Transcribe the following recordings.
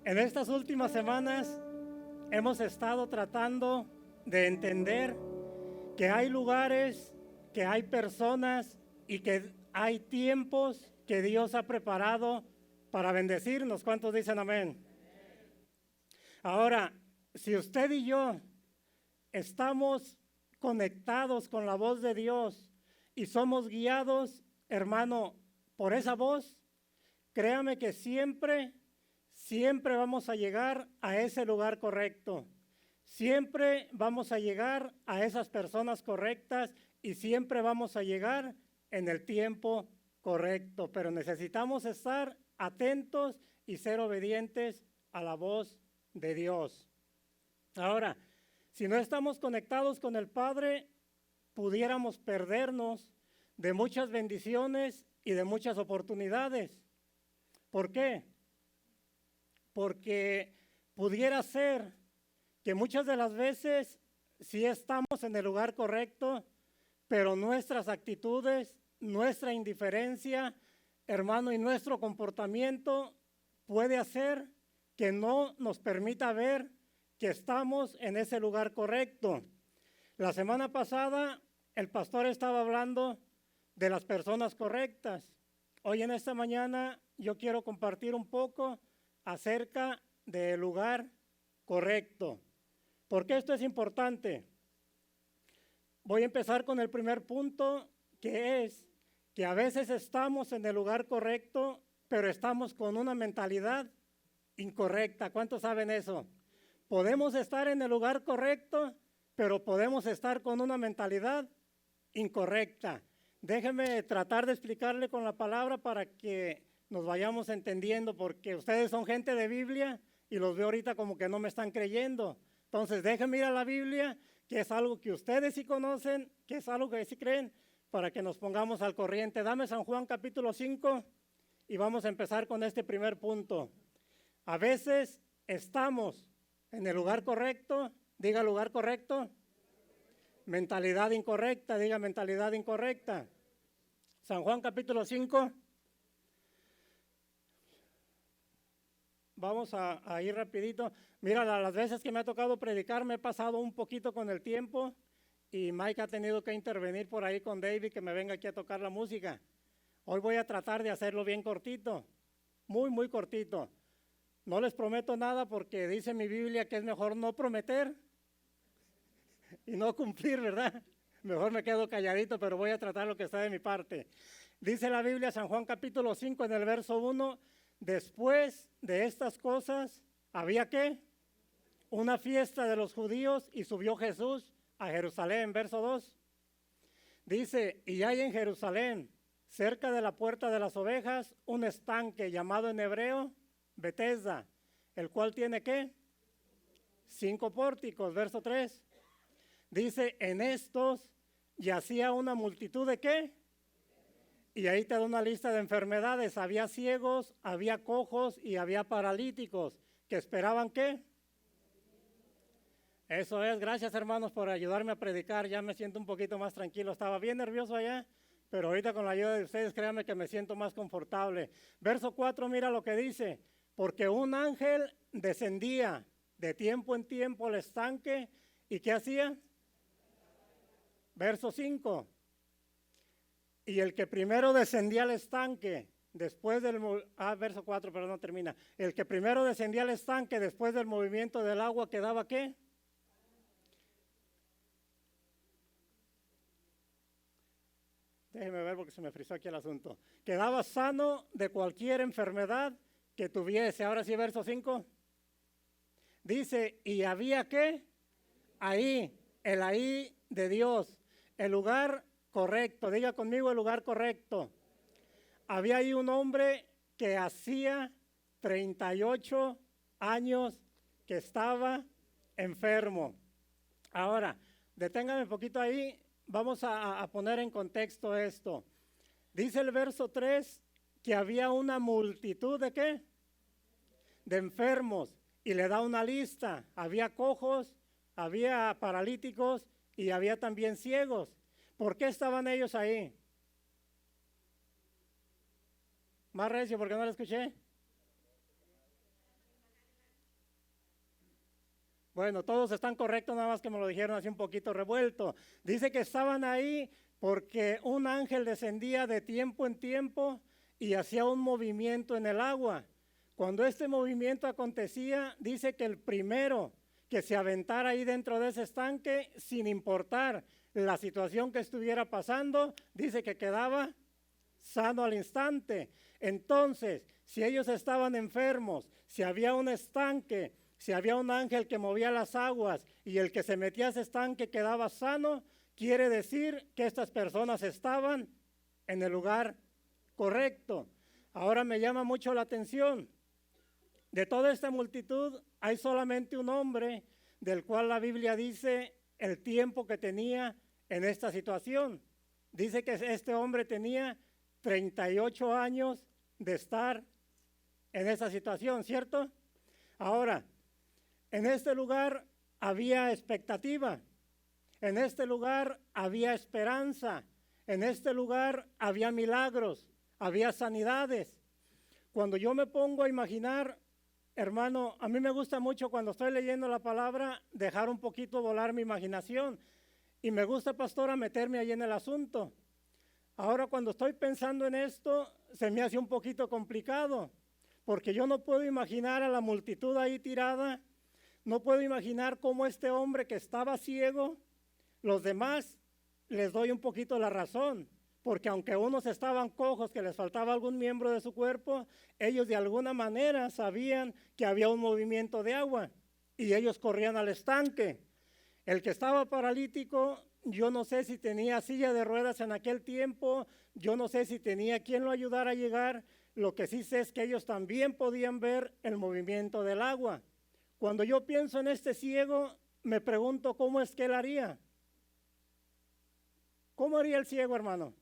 En estas últimas semanas hemos estado tratando de entender que hay lugares, que hay personas y que hay tiempos que Dios ha preparado para bendecirnos. ¿Cuántos dicen amén? Ahora, si usted y yo estamos conectados con la voz de Dios y somos guiados, hermano, por esa voz, créame que siempre vamos a llegar a ese lugar correcto. Siempre vamos a llegar a esas personas correctas y siempre vamos a llegar en el tiempo correcto. Pero necesitamos estar atentos y ser obedientes a la voz de Dios. Ahora, si no estamos conectados con el Padre, pudiéramos perdernos de muchas bendiciones y de muchas oportunidades. ¿Por qué? Porque pudiera ser que muchas de las veces sí estamos en el lugar correcto, pero nuestras actitudes, nuestra indiferencia, hermano, y nuestro comportamiento puede hacer que no nos permita ver que estamos en ese lugar correcto. La semana pasada el pastor estaba hablando de las personas correctas. Hoy en esta mañana yo quiero compartir un poco acerca del lugar correcto. ¿Por qué esto es importante? Voy a empezar con el primer punto, que es que a veces estamos en el lugar correcto, pero estamos con una mentalidad incorrecta. ¿Cuántos saben eso? Podemos estar en el lugar correcto, pero podemos estar con una mentalidad incorrecta. Déjeme tratar de explicarle con la palabra para que nos vayamos entendiendo, porque ustedes son gente de Biblia y los veo ahorita como que no me están creyendo. Entonces déjenme ir a la Biblia, que es algo que ustedes sí conocen, que es algo que sí creen, para que nos pongamos al corriente. Dame San Juan capítulo 5 y vamos a empezar con este primer punto. A veces estamos en el lugar correcto, diga lugar correcto. Mentalidad incorrecta, diga mentalidad incorrecta. San Juan capítulo 5. Vamos a ir rapidito. Mira, las veces que me ha tocado predicar me he pasado un poquito con el tiempo y Mike ha tenido que intervenir por ahí con David que me venga aquí a tocar la música. Hoy voy a tratar de hacerlo bien cortito, muy cortito. No les prometo nada porque dice mi Biblia que es mejor no prometer y no cumplir, ¿verdad? Mejor me quedo calladito, pero voy a tratar lo que está de mi parte. Dice la Biblia, San Juan capítulo 5, en el verso 1, después de estas cosas, ¿había qué? Una fiesta de los judíos y subió Jesús a Jerusalén, verso 2. Dice, y hay en Jerusalén, cerca de la puerta de las ovejas, un estanque llamado en hebreo Betesda, el cual tiene ¿qué? 5 pórticos, verso 3. Dice, en estos yacía una multitud de ¿qué? Y ahí te da una lista de enfermedades. Había ciegos, había cojos y había paralíticos que esperaban ¿qué? Eso es, gracias hermanos por ayudarme a predicar, ya me siento un poquito más tranquilo. Estaba bien nervioso allá, pero ahorita con la ayuda de ustedes, créanme que me siento más confortable. Verso 4, mira lo que dice, porque un ángel descendía de tiempo en tiempo al estanque, ¿y qué hacía? Verso 5, y el que primero descendía al estanque, después del, verso 4, pero no termina, el que primero descendía al estanque después del movimiento del agua, ¿quedaba qué? Déjeme ver porque se me frizó aquí el asunto. Quedaba sano de cualquier enfermedad que tuviese. Ahora sí, verso 5. Dice, ¿y había qué? Ahí, el ahí de Dios, el lugar correcto. Diga conmigo el lugar correcto. Había ahí un hombre que hacía 38 años que estaba enfermo. Ahora, deténgame un poquito ahí. Vamos a poner en contexto esto. Dice el verso 3 que había una multitud de ¿qué? De enfermos. Y le da una lista. Había cojos, había paralíticos y había también ciegos. ¿Por qué estaban ellos ahí? Más recio, porque no lo escuché. Bueno, todos están correctos, nada más que me lo dijeron así un poquito revuelto. Dice que estaban ahí porque un ángel descendía de tiempo en tiempo y hacía un movimiento en el agua. Cuando este movimiento acontecía, dice que el primero que se aventara ahí dentro de ese estanque, sin importar la situación que estuviera pasando, dice que quedaba sano al instante. Entonces, si ellos estaban enfermos, si había un estanque, si había un ángel que movía las aguas y el que se metía a ese estanque quedaba sano, quiere decir que estas personas estaban en el lugar correcto. Ahora me llama mucho la atención. De toda esta multitud hay solamente un hombre del cual la Biblia dice el tiempo que tenía en esta situación. Dice que este hombre tenía 38 años de estar en esa situación, ¿cierto? Ahora, en este lugar había expectativa, en este lugar había esperanza, en este lugar había milagros, había sanidades. Cuando yo me pongo a imaginar, hermano, a mí me gusta mucho cuando estoy leyendo la palabra dejar un poquito volar mi imaginación y me gusta, pastora, meterme ahí en el asunto. Ahora cuando estoy pensando en esto se me hace un poquito complicado porque yo no puedo imaginar a la multitud ahí tirada, no puedo imaginar cómo este hombre que estaba ciego, los demás les doy un poquito la razón. Porque aunque unos estaban cojos, que les faltaba algún miembro de su cuerpo, ellos de alguna manera sabían que había un movimiento de agua y ellos corrían al estanque. El que estaba paralítico, yo no sé si tenía silla de ruedas en aquel tiempo, yo no sé si tenía quien lo ayudara a llegar, lo que sí sé es que ellos también podían ver el movimiento del agua. Cuando yo pienso en este ciego, me pregunto cómo es que él haría. ¿Cómo haría el ciego, hermano?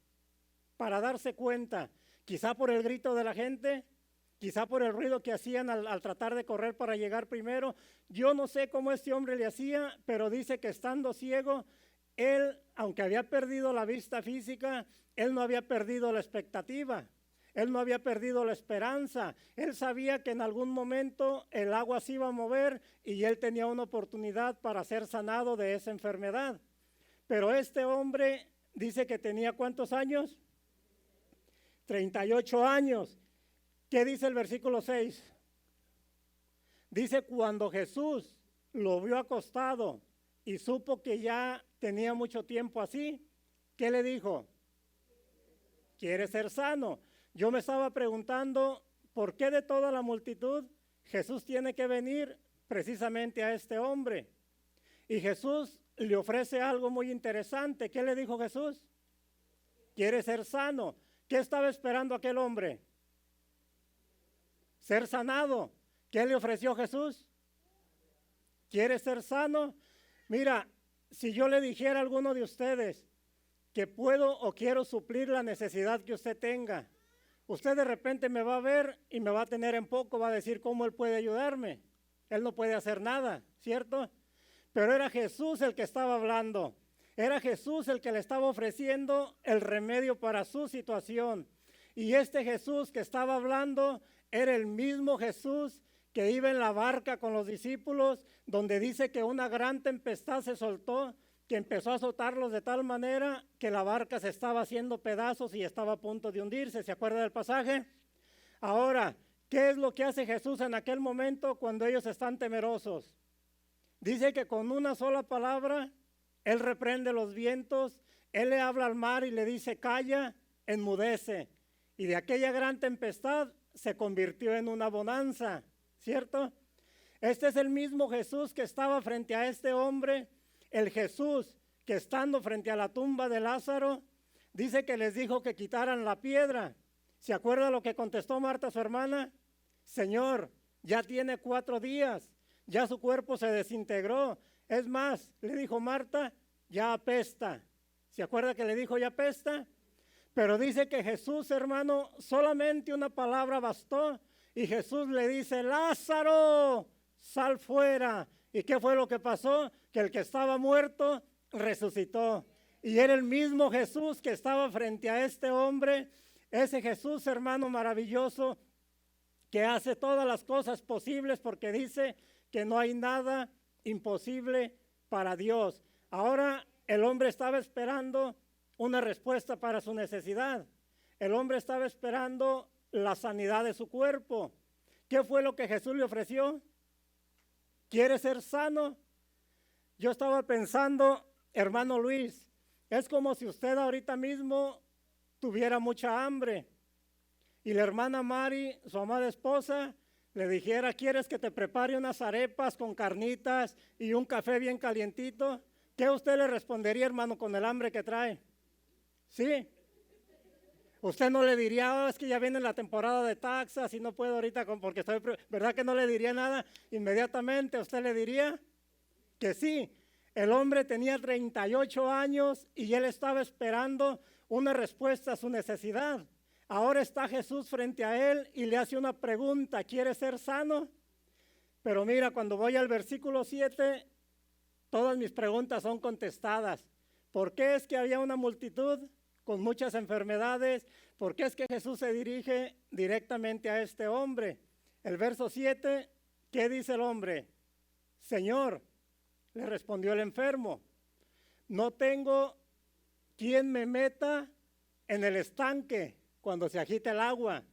Para darse cuenta, quizá por el grito de la gente, quizá por el ruido que hacían al tratar de correr para llegar primero. Yo no sé cómo este hombre le hacía, pero dice que estando ciego, él, aunque había perdido la vista física, él no había perdido la expectativa, él no había perdido la esperanza. Él sabía que en algún momento el agua se iba a mover y él tenía una oportunidad para ser sanado de esa enfermedad. Pero este hombre dice que tenía ¿cuántos años? 38 años. ¿Qué dice el versículo 6? Dice, cuando Jesús lo vio acostado y supo que ya tenía mucho tiempo así, ¿qué le dijo? ¿Quieres ser sano? Yo me estaba preguntando, ¿por qué de toda la multitud Jesús tiene que venir precisamente a este hombre? Y Jesús le ofrece algo muy interesante. ¿Qué le dijo Jesús? ¿Quieres ser sano? ¿Qué estaba esperando aquel hombre? Ser sanado. ¿Qué le ofreció Jesús? ¿Quieres ser sano? Mira, si yo le dijera a alguno de ustedes que puedo o quiero suplir la necesidad que usted tenga, usted de repente me va a ver y me va a tener en poco, va a decir cómo él puede ayudarme. Él no puede hacer nada, ¿cierto? Pero era Jesús el que estaba hablando. Era Jesús el que le estaba ofreciendo el remedio para su situación. Y este Jesús que estaba hablando era el mismo Jesús que iba en la barca con los discípulos, donde dice que una gran tempestad se soltó, que empezó a azotarlos de tal manera que la barca se estaba haciendo pedazos y estaba a punto de hundirse. ¿Se acuerda del pasaje? Ahora, ¿qué es lo que hace Jesús en aquel momento cuando ellos están temerosos? Dice que con una sola palabra, Él reprende los vientos, Él le habla al mar y le dice, calla, enmudece. Y de aquella gran tempestad se convirtió en una bonanza, ¿cierto? Este es el mismo Jesús que estaba frente a este hombre, el Jesús que estando frente a la tumba de Lázaro, dice que les dijo que quitaran la piedra. ¿Se acuerda lo que contestó Marta, su hermana? Señor, ya tiene 4 días, ya su cuerpo se desintegró. Es más, le dijo Marta, ya apesta. ¿Se acuerda que le dijo ya apesta? Pero dice que Jesús, hermano, solamente una palabra bastó y Jesús le dice, Lázaro, sal fuera. ¿Y qué fue lo que pasó? Que el que estaba muerto resucitó. Y era el mismo Jesús que estaba frente a este hombre, ese Jesús, hermano, maravilloso, que hace todas las cosas posibles porque dice que no hay nada imposible para Dios. Ahora el hombre estaba esperando una respuesta para su necesidad. El hombre estaba esperando la sanidad de su cuerpo. ¿Qué fue lo que Jesús le ofreció? ¿Quiere ser sano? Yo estaba pensando, hermano Luis, es como si usted ahorita mismo tuviera mucha hambre y la hermana Mari, su amada esposa, le dijera, ¿quieres que te prepare unas arepas con carnitas y un café bien calientito? ¿Qué usted le respondería, hermano, con el hambre que trae? ¿Sí? Usted no le diría, oh, es que ya viene la temporada de taxas y no puedo ahorita porque estoy, ¿verdad que no le diría nada inmediatamente? Usted le diría que sí. El hombre tenía 38 años y él estaba esperando una respuesta a su necesidad. Ahora está Jesús frente a él y le hace una pregunta, ¿quiere ser sano? Pero mira, cuando voy al versículo 7, todas mis preguntas son contestadas. ¿Por qué es que había una multitud con muchas enfermedades? ¿Por qué es que Jesús se dirige directamente a este hombre? El verso 7, ¿qué dice el hombre? Señor, le respondió el enfermo, no tengo quien me meta en el estanque cuando se agita el agua,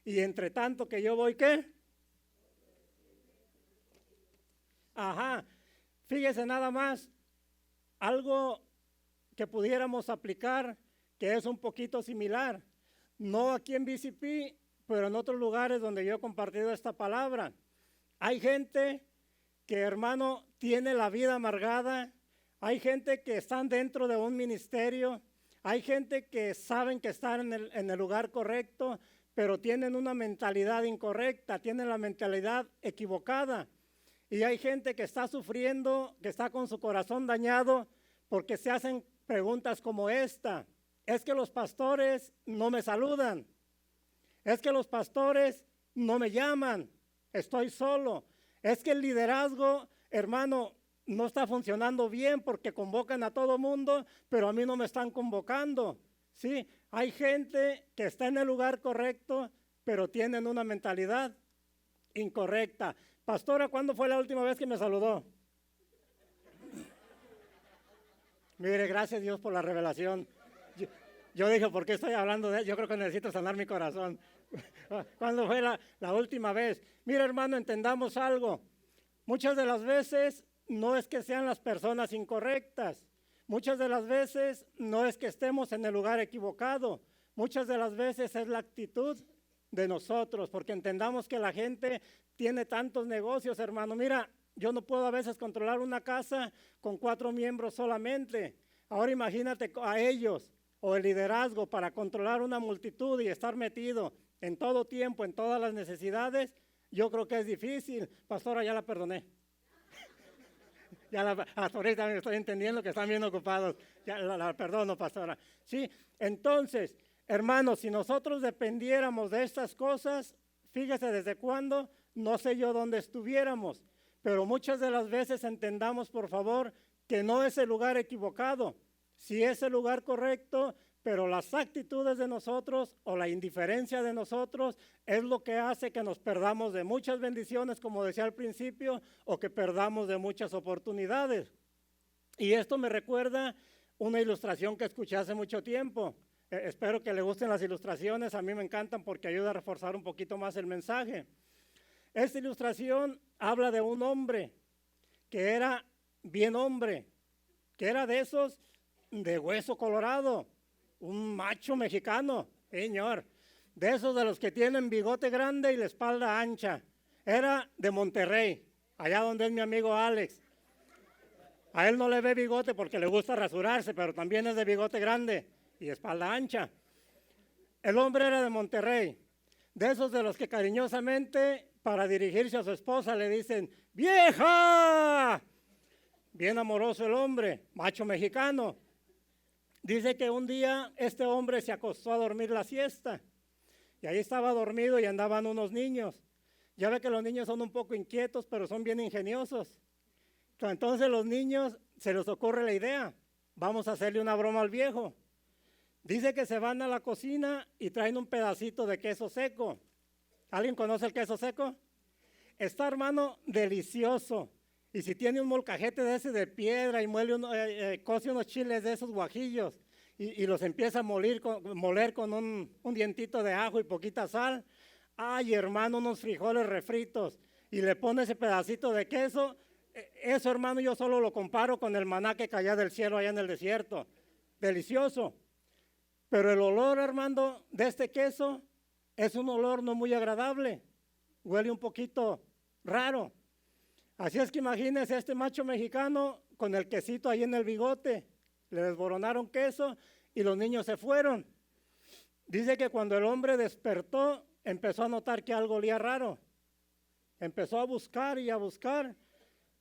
y entre tanto que yo voy, ¿qué? Ajá, fíjese nada más, algo que pudiéramos aplicar que es un poquito similar, no aquí en BCP, pero en otros lugares donde yo he compartido esta palabra. Hay gente que, hermano, tiene la vida amargada, hay gente que están dentro de un ministerio, hay gente que saben que están en el lugar correcto, pero tienen una mentalidad incorrecta, tienen la mentalidad equivocada. Y hay gente que está sufriendo, que está con su corazón dañado, porque se hacen preguntas como esta. Es que los pastores no me saludan. Es que los pastores no me llaman. Estoy solo. Es que el liderazgo, hermano, no está funcionando bien porque convocan a todo mundo, pero a mí no me están convocando. Sí, hay gente que está en el lugar correcto, pero tienen una mentalidad incorrecta. Pastora, ¿cuándo fue la última vez que me saludó? Mire, gracias a Dios por la revelación. Yo dije, ¿por qué estoy hablando de él? Yo creo que necesito sanar mi corazón. ¿Cuándo fue la última vez? Mira, hermano, entendamos algo. Muchas de las veces no es que sean las personas incorrectas. Muchas de las veces no es que estemos en el lugar equivocado. Muchas de las veces es la actitud de nosotros, porque entendamos que la gente tiene tantos negocios, hermano. Mira, yo no puedo a veces controlar una casa con 4 miembros solamente. Ahora imagínate a ellos o el liderazgo para controlar una multitud y estar metido en todo tiempo, en todas las necesidades. Yo creo que es difícil. Pastora, ya la perdoné. Hasta ahorita me estoy entendiendo que están bien ocupados. Ya la perdono, pastora. Sí, entonces, hermanos, si nosotros dependiéramos de estas cosas, fíjese desde cuándo, no sé yo dónde estuviéramos, pero muchas de las veces entendamos, por favor, que no es el lugar equivocado, sí es el lugar correcto, pero las actitudes de nosotros o la indiferencia de nosotros es lo que hace que nos perdamos de muchas bendiciones, como decía al principio, o que perdamos de muchas oportunidades. Y esto me recuerda una ilustración que escuché hace mucho tiempo. Espero que le gusten las ilustraciones, a mí me encantan porque ayuda a reforzar un poquito más el mensaje. Esta ilustración habla de un hombre que era bien hombre, que era de esos de hueso colorado, un macho mexicano, señor, de esos de los que tienen bigote grande y la espalda ancha. Era de Monterrey, allá donde es mi amigo Alex. A él no le ve bigote porque le gusta rasurarse, pero también es de bigote grande y espalda ancha. El hombre era de Monterrey, de esos de los que cariñosamente, para dirigirse a su esposa, le dicen, ¡vieja! Bien amoroso el hombre, macho mexicano. Dice que un día este hombre se acostó a dormir la siesta y ahí estaba dormido y andaban unos niños. Ya ve que los niños son un poco inquietos, pero son bien ingeniosos. Entonces los niños se les ocurre la idea, vamos a hacerle una broma al viejo. Dice que se van a la cocina y traen un pedacito de queso seco. ¿Alguien conoce el queso seco? Está, hermano, delicioso. Y si tiene un molcajete de ese de piedra y cose unos chiles de esos guajillos y los empieza a moler con un dientito de ajo y poquita sal, ay, hermano, unos frijoles refritos y le pone ese pedacito de queso, eso, hermano, yo solo lo comparo con el maná que caía del cielo allá en el desierto. Delicioso. Pero el olor, hermano, de este queso es un olor no muy agradable. Huele un poquito raro. Así es que imagínense a este macho mexicano con el quesito ahí en el bigote. Le desboronaron queso y los niños se fueron. Dice que cuando el hombre despertó, empezó a notar que algo olía raro. Empezó a buscar y a buscar.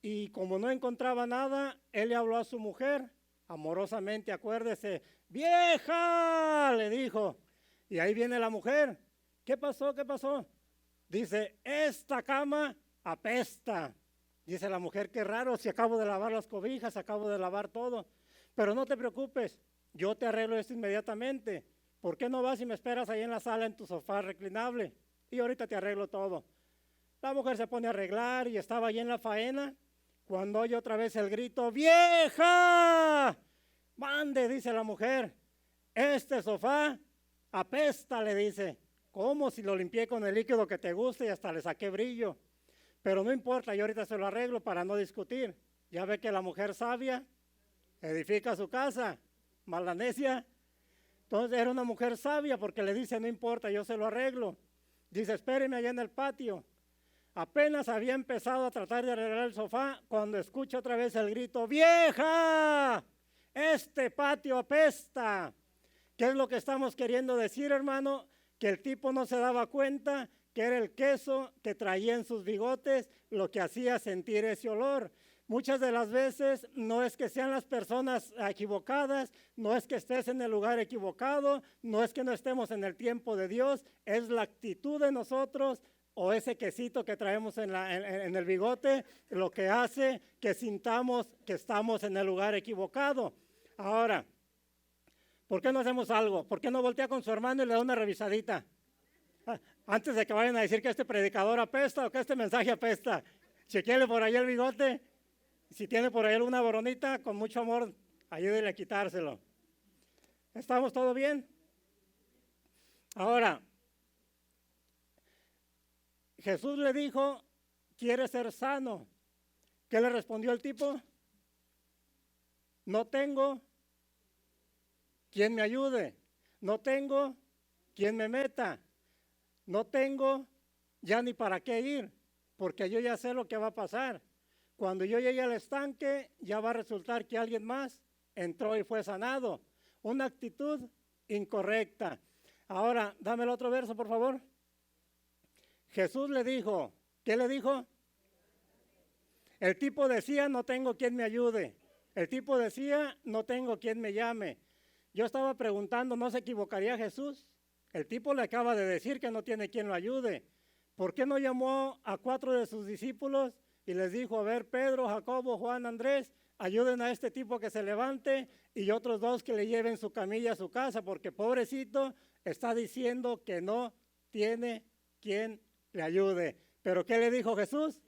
Y como no encontraba nada, él le habló a su mujer, amorosamente, acuérdese, ¡vieja!, le dijo. Y ahí viene la mujer. ¿Qué pasó? ¿Qué pasó? Dice, esta cama apesta. Dice la mujer, qué raro, si acabo de lavar las cobijas, acabo de lavar todo. Pero no te preocupes, yo te arreglo esto inmediatamente. ¿Por qué no vas y me esperas ahí en la sala en tu sofá reclinable? Y ahorita te arreglo todo. La mujer se pone a arreglar y estaba ahí en la faena cuando oye otra vez el grito, ¡vieja! Mande, dice la mujer, este sofá apesta, le dice. ¿Cómo? Si lo limpié con el líquido que te gusta y hasta le saqué brillo. Pero no importa, yo ahorita se lo arreglo para no discutir. Ya ve que la mujer sabia edifica su casa, mala necia. Entonces era una mujer sabia porque le dice, no importa, yo se lo arreglo. Dice, espéreme allá en el patio. Apenas había empezado a tratar de arreglar el sofá cuando escucha otra vez el grito, ¡vieja! Este patio apesta. ¿Qué es lo que estamos queriendo decir, hermano? Que el tipo no se daba cuenta que era el queso que traía en sus bigotes lo que hacía sentir ese olor. Muchas de las veces no es que sean las personas equivocadas, no es que estés en el lugar equivocado, no es que no estemos en el tiempo de Dios, es la actitud de nosotros o ese quesito que traemos en el bigote lo que hace que sintamos que estamos en el lugar equivocado. Ahora, ¿por qué no hacemos algo? ¿Por qué no voltea con su hermano y le da una revisadita? Antes de que vayan a decir que este predicador apesta o que este mensaje apesta, chequéle por ahí el bigote. Si tiene por ahí una boronita, con mucho amor, ayúdele a quitárselo. ¿Estamos todo bien? Ahora, Jesús le dijo, ¿quiere ser sano? ¿Qué le respondió el tipo? No tengo quien me ayude, no tengo quien me meta, no tengo ya ni para qué ir, porque yo ya sé lo que va a pasar. Cuando yo llegue al estanque, ya va a resultar que alguien más entró y fue sanado. Una actitud incorrecta. Ahora, dame el otro verso, por favor. Jesús le dijo, ¿qué le dijo? El tipo decía, no tengo quien me ayude. El tipo decía, no tengo quien me llame. Yo estaba preguntando, ¿no se equivocaría Jesús? El tipo le acaba de decir que no tiene quien lo ayude. ¿Por qué no llamó a 4 de sus discípulos y les dijo, a ver, Pedro, Jacobo, Juan, Andrés, ayuden a este tipo que se levante y otros 2 que le lleven su camilla a su casa, porque pobrecito está diciendo que no tiene quien le ayude? ¿Pero qué le dijo Jesús?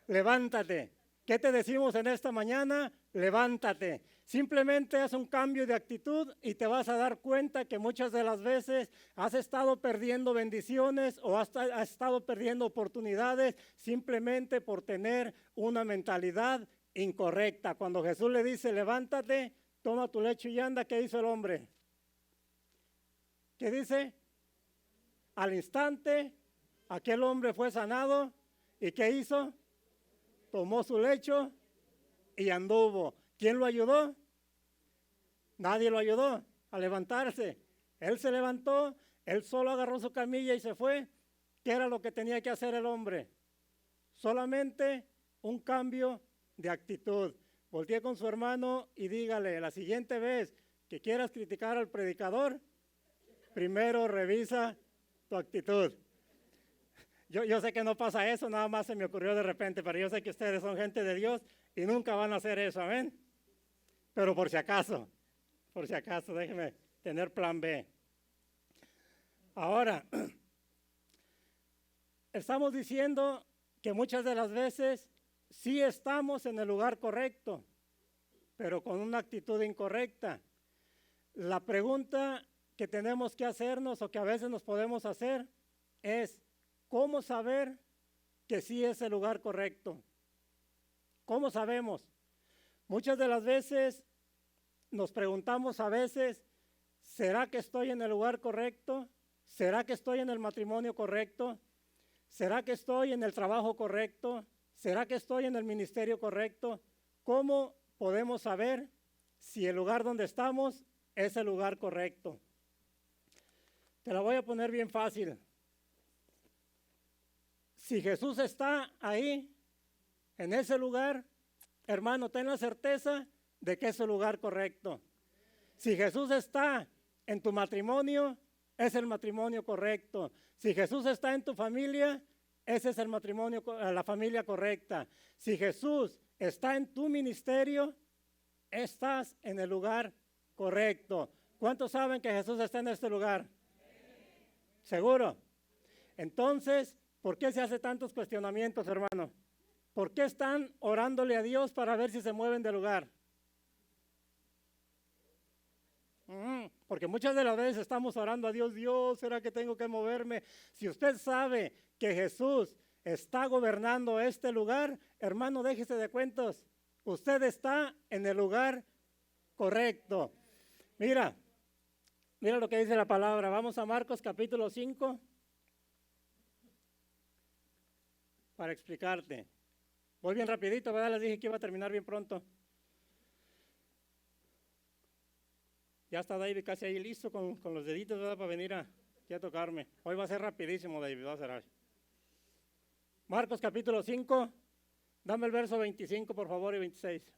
Levántate. ¿Qué te decimos en esta mañana? Levántate. Simplemente haz un cambio de actitud y te vas a dar cuenta que muchas de las veces has estado perdiendo bendiciones o has estado perdiendo oportunidades simplemente por tener una mentalidad incorrecta. Cuando Jesús le dice, levántate, toma tu lecho y anda, ¿qué hizo el hombre? ¿Qué dice? Al instante, aquel hombre fue sanado. ¿Y qué hizo? Tomó su lecho y anduvo. ¿Quién lo ayudó? Nadie lo ayudó a levantarse. Él se levantó, él solo agarró su camilla y se fue. ¿Qué era lo que tenía que hacer el hombre? Solamente un cambio de actitud. Voltee con su hermano y dígale, la siguiente vez que quieras criticar al predicador, primero revisa tu actitud. Yo sé que no pasa eso, nada más se me ocurrió de repente, pero yo sé que ustedes son gente de Dios y nunca van a hacer eso, amén. Pero por si acaso, déjenme tener plan B. Ahora, estamos diciendo que muchas de las veces sí estamos en el lugar correcto, pero con una actitud incorrecta. La pregunta que tenemos que hacernos o que a veces nos podemos hacer es, ¿cómo saber que sí es el lugar correcto? ¿Cómo sabemos? Muchas de las veces nos preguntamos a veces, ¿será que estoy en el lugar correcto? ¿Será que estoy en el matrimonio correcto? ¿Será que estoy en el trabajo correcto? ¿Será que estoy en el ministerio correcto? ¿Cómo podemos saber si el lugar donde estamos es el lugar correcto? Te la voy a poner bien fácil. Si Jesús está ahí, en ese lugar, hermano, ten la certeza de que es el lugar correcto. Si Jesús está en tu matrimonio, es el matrimonio correcto. Si Jesús está en tu familia, ese es el matrimonio, la familia correcta. Si Jesús está en tu ministerio, estás en el lugar correcto. ¿Cuántos saben que Jesús está en este lugar? ¿Seguro? Entonces, ¿por qué se hace tantos cuestionamientos, hermano? ¿Por qué están orándole a Dios para ver si se mueven de lugar? Porque muchas de las veces estamos orando a Dios, Dios, ¿será que tengo que moverme? Si usted sabe que Jesús está gobernando este lugar, hermano, déjese de cuentos. Usted está en el lugar correcto. Mira lo que dice la palabra. Vamos a Marcos capítulo 5 para explicarte. Voy bien rapidito, ¿verdad? Les dije que iba a terminar bien pronto. Ya está David casi ahí listo con los deditos, ¿verdad? Para venir aquí a tocarme. Hoy va a ser rapidísimo, David, va a ser. Marcos capítulo 5, dame el verso 25, por favor, y 26.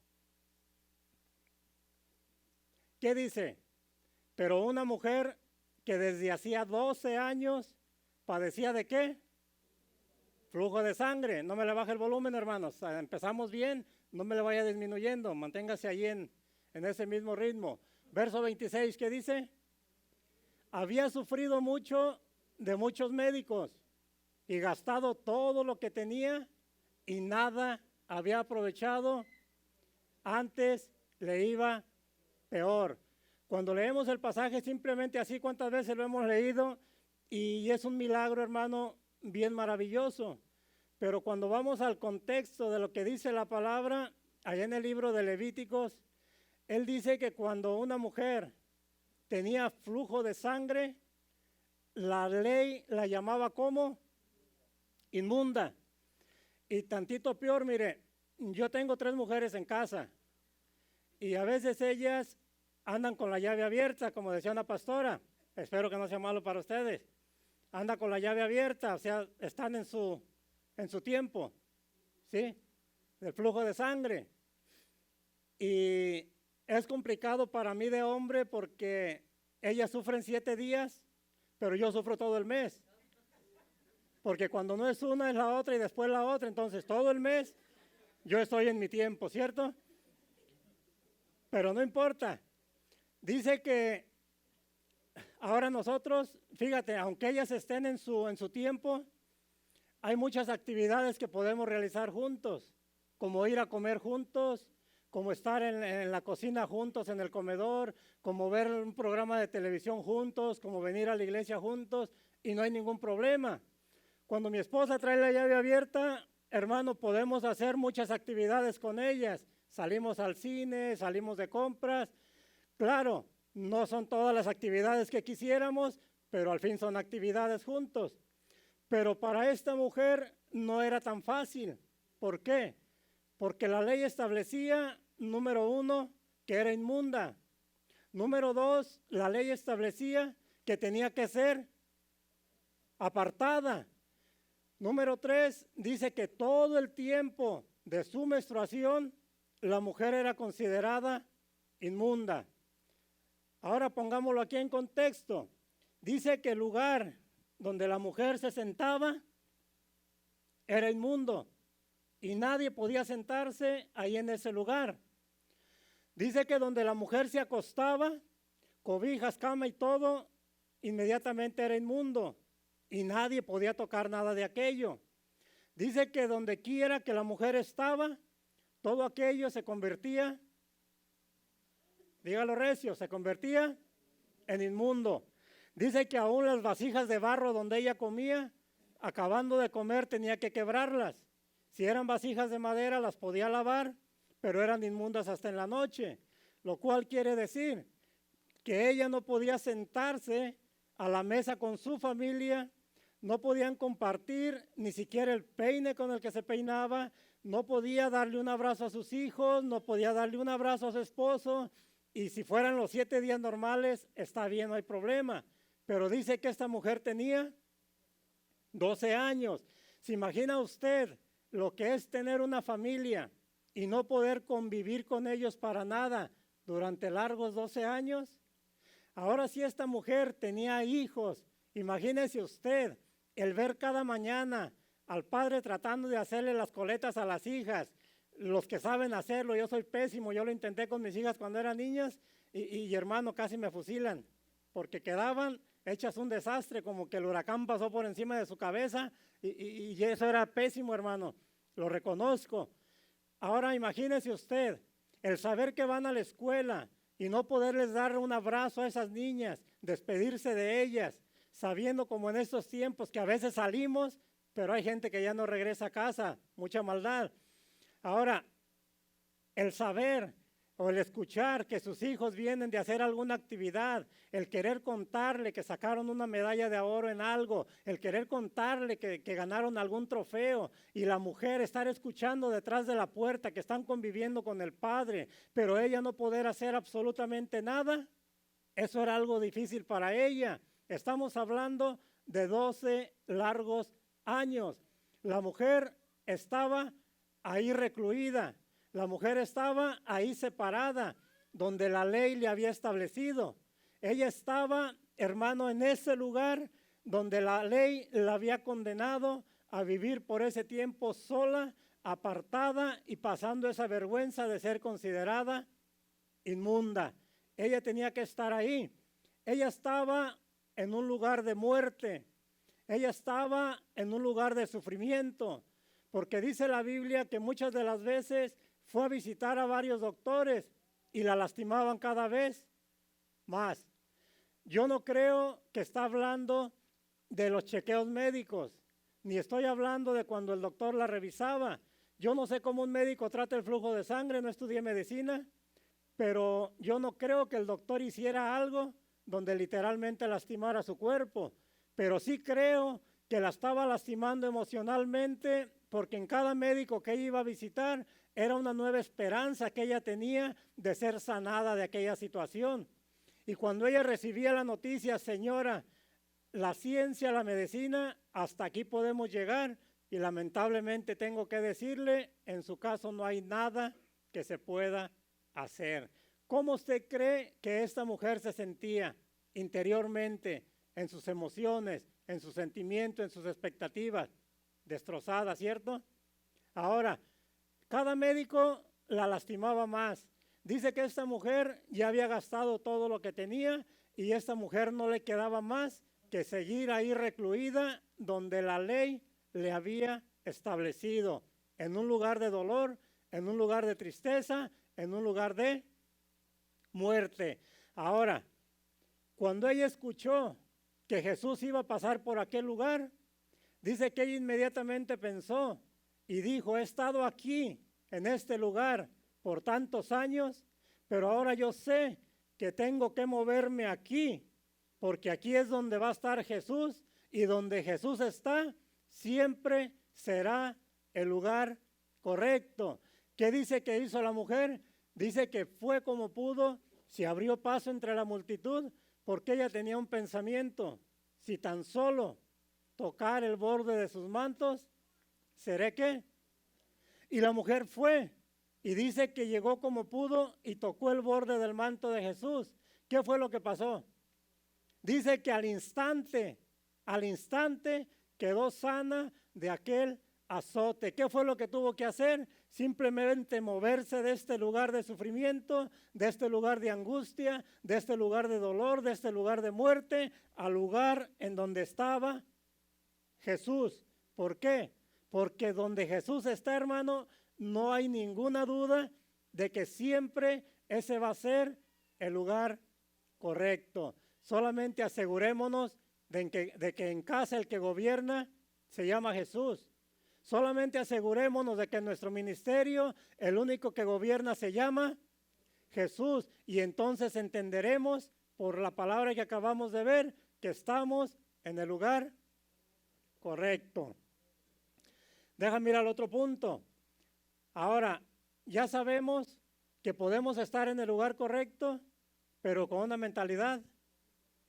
¿Qué dice? Pero una mujer que desde hacía 12 años padecía ¿de qué? Flujo de sangre. No me le baje el volumen, hermanos. Empezamos bien, no me le vaya disminuyendo. Manténgase ahí en ese mismo ritmo. Verso 26, ¿qué dice? Había sufrido mucho de muchos médicos y gastado todo lo que tenía y nada había aprovechado. Antes le iba peor. Cuando leemos el pasaje simplemente así, ¿cuántas veces lo hemos leído? Y es un milagro, hermano, bien maravilloso. Pero cuando vamos al contexto de lo que dice la palabra, allá en el libro de Levíticos, él dice que cuando una mujer tenía flujo de sangre, la ley la llamaba ¿cómo? Inmunda. Y tantito peor, mire, yo tengo 3 mujeres en casa y a veces ellas andan con la llave abierta, como decía una pastora. Espero que no sea malo para ustedes. Anda con la llave abierta, o sea, están en su tiempo, ¿sí? Del flujo de sangre. Y es complicado para mí de hombre porque ellas sufren 7 días, pero yo sufro todo el mes. Porque cuando no es una es la otra y después la otra, entonces todo el mes yo estoy en mi tiempo, ¿cierto? Pero no importa. Dice que ahora nosotros, fíjate, aunque ellas estén en su tiempo, hay muchas actividades que podemos realizar juntos, como ir a comer juntos, como estar en la cocina juntos, en el comedor, como ver un programa de televisión juntos, como venir a la iglesia juntos, y no hay ningún problema. Cuando mi esposa trae la llave abierta, hermano, podemos hacer muchas actividades con ellas. Salimos al cine, salimos de compras. Claro, no son todas las actividades que quisiéramos, pero al fin son actividades juntos. Pero para esta mujer no era tan fácil. ¿Por qué? Porque la ley establecía, número 1, que era inmunda. Número 2, la ley establecía que tenía que ser apartada. Número 3, dice que todo el tiempo de su menstruación, la mujer era considerada inmunda. Ahora pongámoslo aquí en contexto. Dice que el lugar donde la mujer se sentaba era inmundo y nadie podía sentarse ahí en ese lugar. Dice que donde la mujer se acostaba, cobijas, cama y todo, inmediatamente era inmundo y nadie podía tocar nada de aquello. Dice que donde quiera que la mujer estaba, todo aquello se convertía, dígalo recio, se convertía en inmundo. Dice que aún las vasijas de barro donde ella comía, acabando de comer tenía que quebrarlas. Si eran vasijas de madera las podía lavar, pero eran inmundas hasta en la noche. Lo cual quiere decir que ella no podía sentarse a la mesa con su familia, no podían compartir ni siquiera el peine con el que se peinaba, no podía darle un abrazo a sus hijos, no podía darle un abrazo a su esposo, y si fueran los 7 días normales, está bien, no hay problema. Pero dice que esta mujer tenía 12 años. ¿Se imagina usted lo que es tener una familia y no poder convivir con ellos para nada durante largos 12 años? Ahora si esta mujer tenía hijos, imagínese usted el ver cada mañana al padre tratando de hacerle las coletas a las hijas. Los que saben hacerlo, yo soy pésimo, yo lo intenté con mis hijas cuando eran niñas y hermano, casi me fusilan, porque quedaban hechas un desastre, como que el huracán pasó por encima de su cabeza y eso era pésimo, hermano, lo reconozco. Ahora imagínese usted el saber que van a la escuela y no poderles dar un abrazo a esas niñas, despedirse de ellas, sabiendo como en estos tiempos que a veces salimos, pero hay gente que ya no regresa a casa, mucha maldad. Ahora, el saber o el escuchar que sus hijos vienen de hacer alguna actividad, el querer contarle que sacaron una medalla de oro en algo, el querer contarle que ganaron algún trofeo, y la mujer estar escuchando detrás de la puerta que están conviviendo con el padre, pero ella no poder hacer absolutamente nada, eso era algo difícil para ella. Estamos hablando de 12 largos años. La mujer estaba ahí recluida. La mujer estaba ahí separada, donde la ley le había establecido. Ella estaba, hermano, en ese lugar donde la ley la había condenado a vivir por ese tiempo sola, apartada y pasando esa vergüenza de ser considerada inmunda. Ella tenía que estar ahí. Ella estaba en un lugar de muerte. Ella estaba en un lugar de sufrimiento, porque dice la Biblia que muchas de las veces fue a visitar a varios doctores y la lastimaban cada vez más. Yo no creo que está hablando de los chequeos médicos, ni estoy hablando de cuando el doctor la revisaba. Yo no sé cómo un médico trata el flujo de sangre, no estudié medicina, pero yo no creo que el doctor hiciera algo donde literalmente lastimara su cuerpo, pero sí creo que la estaba lastimando emocionalmente, porque en cada médico que ella iba a visitar era una nueva esperanza que ella tenía de ser sanada de aquella situación. Y cuando ella recibía la noticia, señora, la ciencia, la medicina, hasta aquí podemos llegar, y lamentablemente tengo que decirle, en su caso no hay nada que se pueda hacer. ¿Cómo usted cree que esta mujer se sentía interiormente, en sus emociones, en sus sentimientos, en sus expectativas? Destrozada, ¿cierto? Ahora, cada médico la lastimaba más. Dice que esta mujer ya había gastado todo lo que tenía y esta mujer no le quedaba más que seguir ahí recluida donde la ley le había establecido, en un lugar de dolor, en un lugar de tristeza, en un lugar de muerte. Ahora, cuando ella escuchó que Jesús iba a pasar por aquel lugar, dice que ella inmediatamente pensó y dijo, he estado aquí, en este lugar, por tantos años, pero ahora yo sé que tengo que moverme aquí, porque aquí es donde va a estar Jesús, y donde Jesús está, siempre será el lugar correcto. ¿Qué dice que hizo la mujer? Dice que fue como pudo, se abrió paso entre la multitud, porque ella tenía un pensamiento, si tan solo tocar el borde de sus mantos, ¿seré qué? Y la mujer fue, y dice que llegó como pudo y tocó el borde del manto de Jesús. ¿Qué fue lo que pasó? Dice que al instante quedó sana de aquel azote. ¿Qué fue lo que tuvo que hacer? Simplemente moverse de este lugar de sufrimiento, de este lugar de angustia, de este lugar de dolor, de este lugar de muerte, al lugar en donde estaba Jesús. ¿Por qué? Porque donde Jesús está, hermano, no hay ninguna duda de que siempre ese va a ser el lugar correcto. Solamente asegurémonos de que en casa el que gobierna se llama Jesús. Solamente asegurémonos de que en nuestro ministerio el único que gobierna se llama Jesús. Y entonces entenderemos por la palabra que acabamos de ver que estamos en el lugar correcto. Déjame mirar al otro punto. Ahora, ya sabemos que podemos estar en el lugar correcto, pero con una mentalidad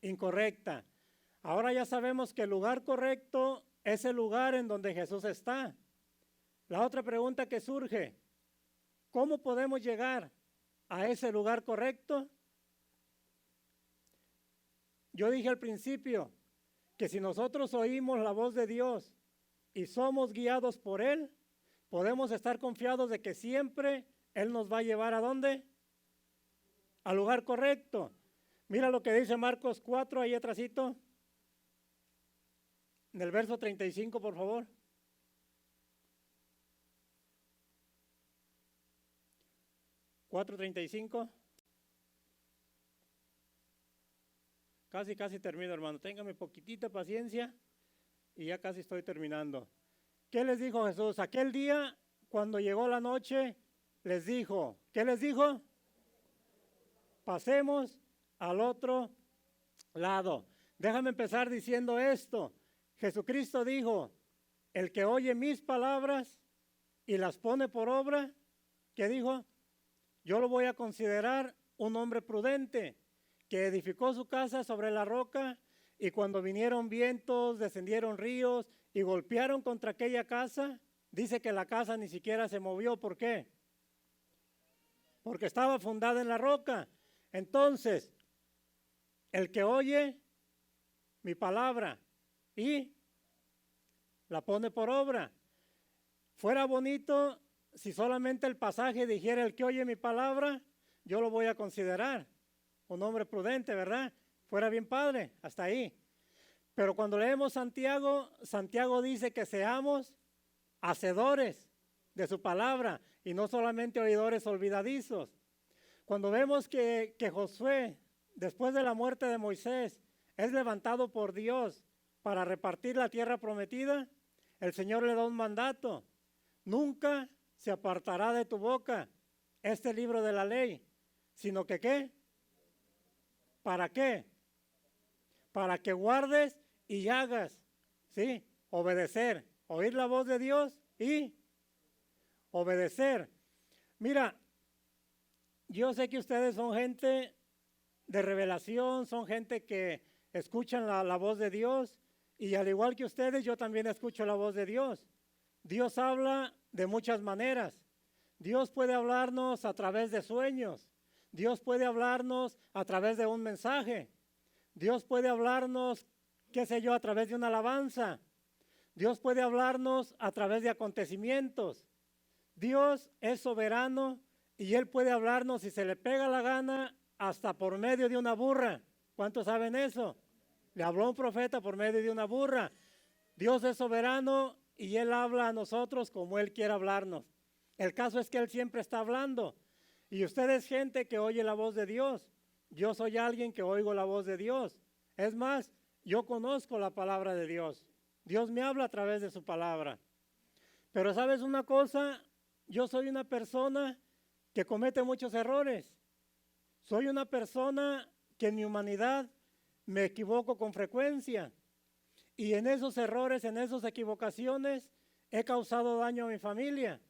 incorrecta. Ahora ya sabemos que el lugar correcto es el lugar en donde Jesús está. La otra pregunta que surge, ¿cómo podemos llegar a ese lugar correcto? Yo dije al principio que si nosotros oímos la voz de Dios y somos guiados por Él, podemos estar confiados de que siempre Él nos va a llevar ¿a dónde? Al lugar correcto. Mira lo que dice Marcos 4, ahí atrásito. En el verso 35, por favor. (4:35). Casi termino, hermano. Téngame poquitita paciencia y ya casi estoy terminando. ¿Qué les dijo Jesús? Aquel día, cuando llegó la noche, les dijo, ¿qué les dijo? Pasemos al otro lado. Déjame empezar diciendo esto. Jesucristo dijo, el que oye mis palabras y las pone por obra, ¿qué dijo? Yo lo voy a considerar un hombre prudente que edificó su casa sobre la roca y cuando vinieron vientos, descendieron ríos y golpearon contra aquella casa, dice que la casa ni siquiera se movió. ¿Por qué? Porque estaba fundada en la roca. Entonces, el que oye mi palabra y la pone por obra. Fuera bonito si solamente el pasaje dijera el que oye mi palabra, yo lo voy a considerar un hombre prudente, ¿verdad? Fuera bien padre, hasta ahí. Pero cuando leemos Santiago, Santiago dice que seamos hacedores de su palabra y no solamente oidores olvidadizos. Cuando vemos que Josué, después de la muerte de Moisés, es levantado por Dios para repartir la tierra prometida, el Señor le da un mandato. Nunca se apartará de tu boca este libro de la ley, sino que ¿qué? ¿Para qué? Para que guardes y hagas, ¿sí? Obedecer, oír la voz de Dios y obedecer. Mira, yo sé que ustedes son gente de revelación, son gente que escuchan la voz de Dios y al igual que ustedes, yo también escucho la voz de Dios. Dios habla de muchas maneras. Dios puede hablarnos a través de sueños. Dios puede hablarnos a través de un mensaje. Dios puede hablarnos, qué sé yo, a través de una alabanza. Dios puede hablarnos a través de acontecimientos. Dios es soberano y Él puede hablarnos si se le pega la gana hasta por medio de una burra. ¿Cuántos saben eso? Le habló un profeta por medio de una burra. Dios es soberano y Él habla a nosotros como Él quiere hablarnos. El caso es que Él siempre está hablando. Y usted es gente que oye la voz de Dios. Yo soy alguien que oigo la voz de Dios. Es más, yo conozco la palabra de Dios. Dios me habla a través de su palabra. Pero ¿sabes una cosa? Yo soy una persona que comete muchos errores. Soy una persona que en mi humanidad me equivoco con frecuencia. Y en esos errores, en esas equivocaciones, he causado daño a mi familia.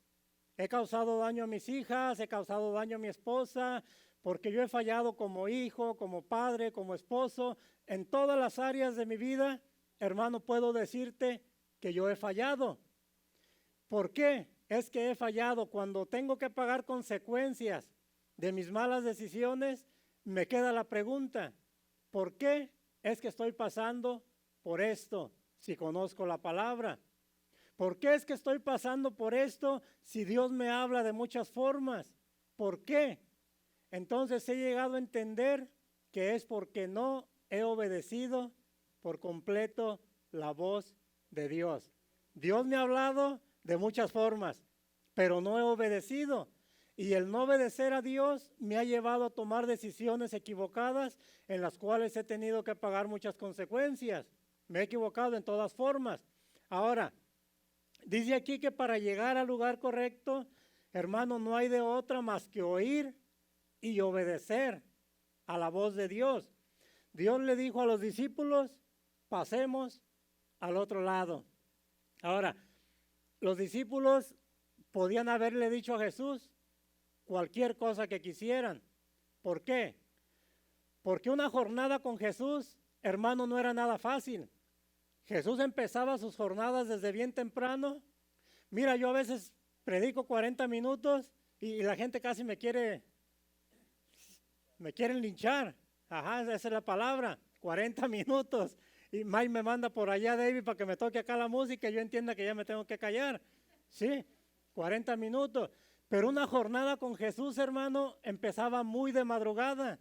He causado daño a mis hijas, he causado daño a mi esposa, porque yo he fallado como hijo, como padre, como esposo. En todas las áreas de mi vida, hermano, puedo decirte que yo he fallado. ¿Por qué? Es que he fallado. Cuando tengo que pagar consecuencias de mis malas decisiones, me queda la pregunta, ¿por qué es que estoy pasando por esto si conozco la palabra? ¿Por qué es que estoy pasando por esto si Dios me habla de muchas formas? ¿Por qué? Entonces he llegado a entender que es porque no he obedecido por completo la voz de Dios. Dios me ha hablado de muchas formas, pero no he obedecido. Y el no obedecer a Dios me ha llevado a tomar decisiones equivocadas en las cuales he tenido que pagar muchas consecuencias. Me he equivocado en todas formas. Ahora, dice aquí que para llegar al lugar correcto, hermano, no hay de otra más que oír y obedecer a la voz de Dios. Dios le dijo a los discípulos, pasemos al otro lado. Ahora, los discípulos podían haberle dicho a Jesús cualquier cosa que quisieran. ¿Por qué? Porque una jornada con Jesús, hermano, no era nada fácil. Jesús empezaba sus jornadas desde bien temprano. Mira, yo a veces predico 40 minutos y la gente casi me quieren linchar. Ajá, esa es la palabra, 40 minutos. Y Mike me manda por allá, David, para que me toque acá la música y yo entienda que ya me tengo que callar. Sí, 40 minutos. Pero una jornada con Jesús, hermano, empezaba muy de madrugada.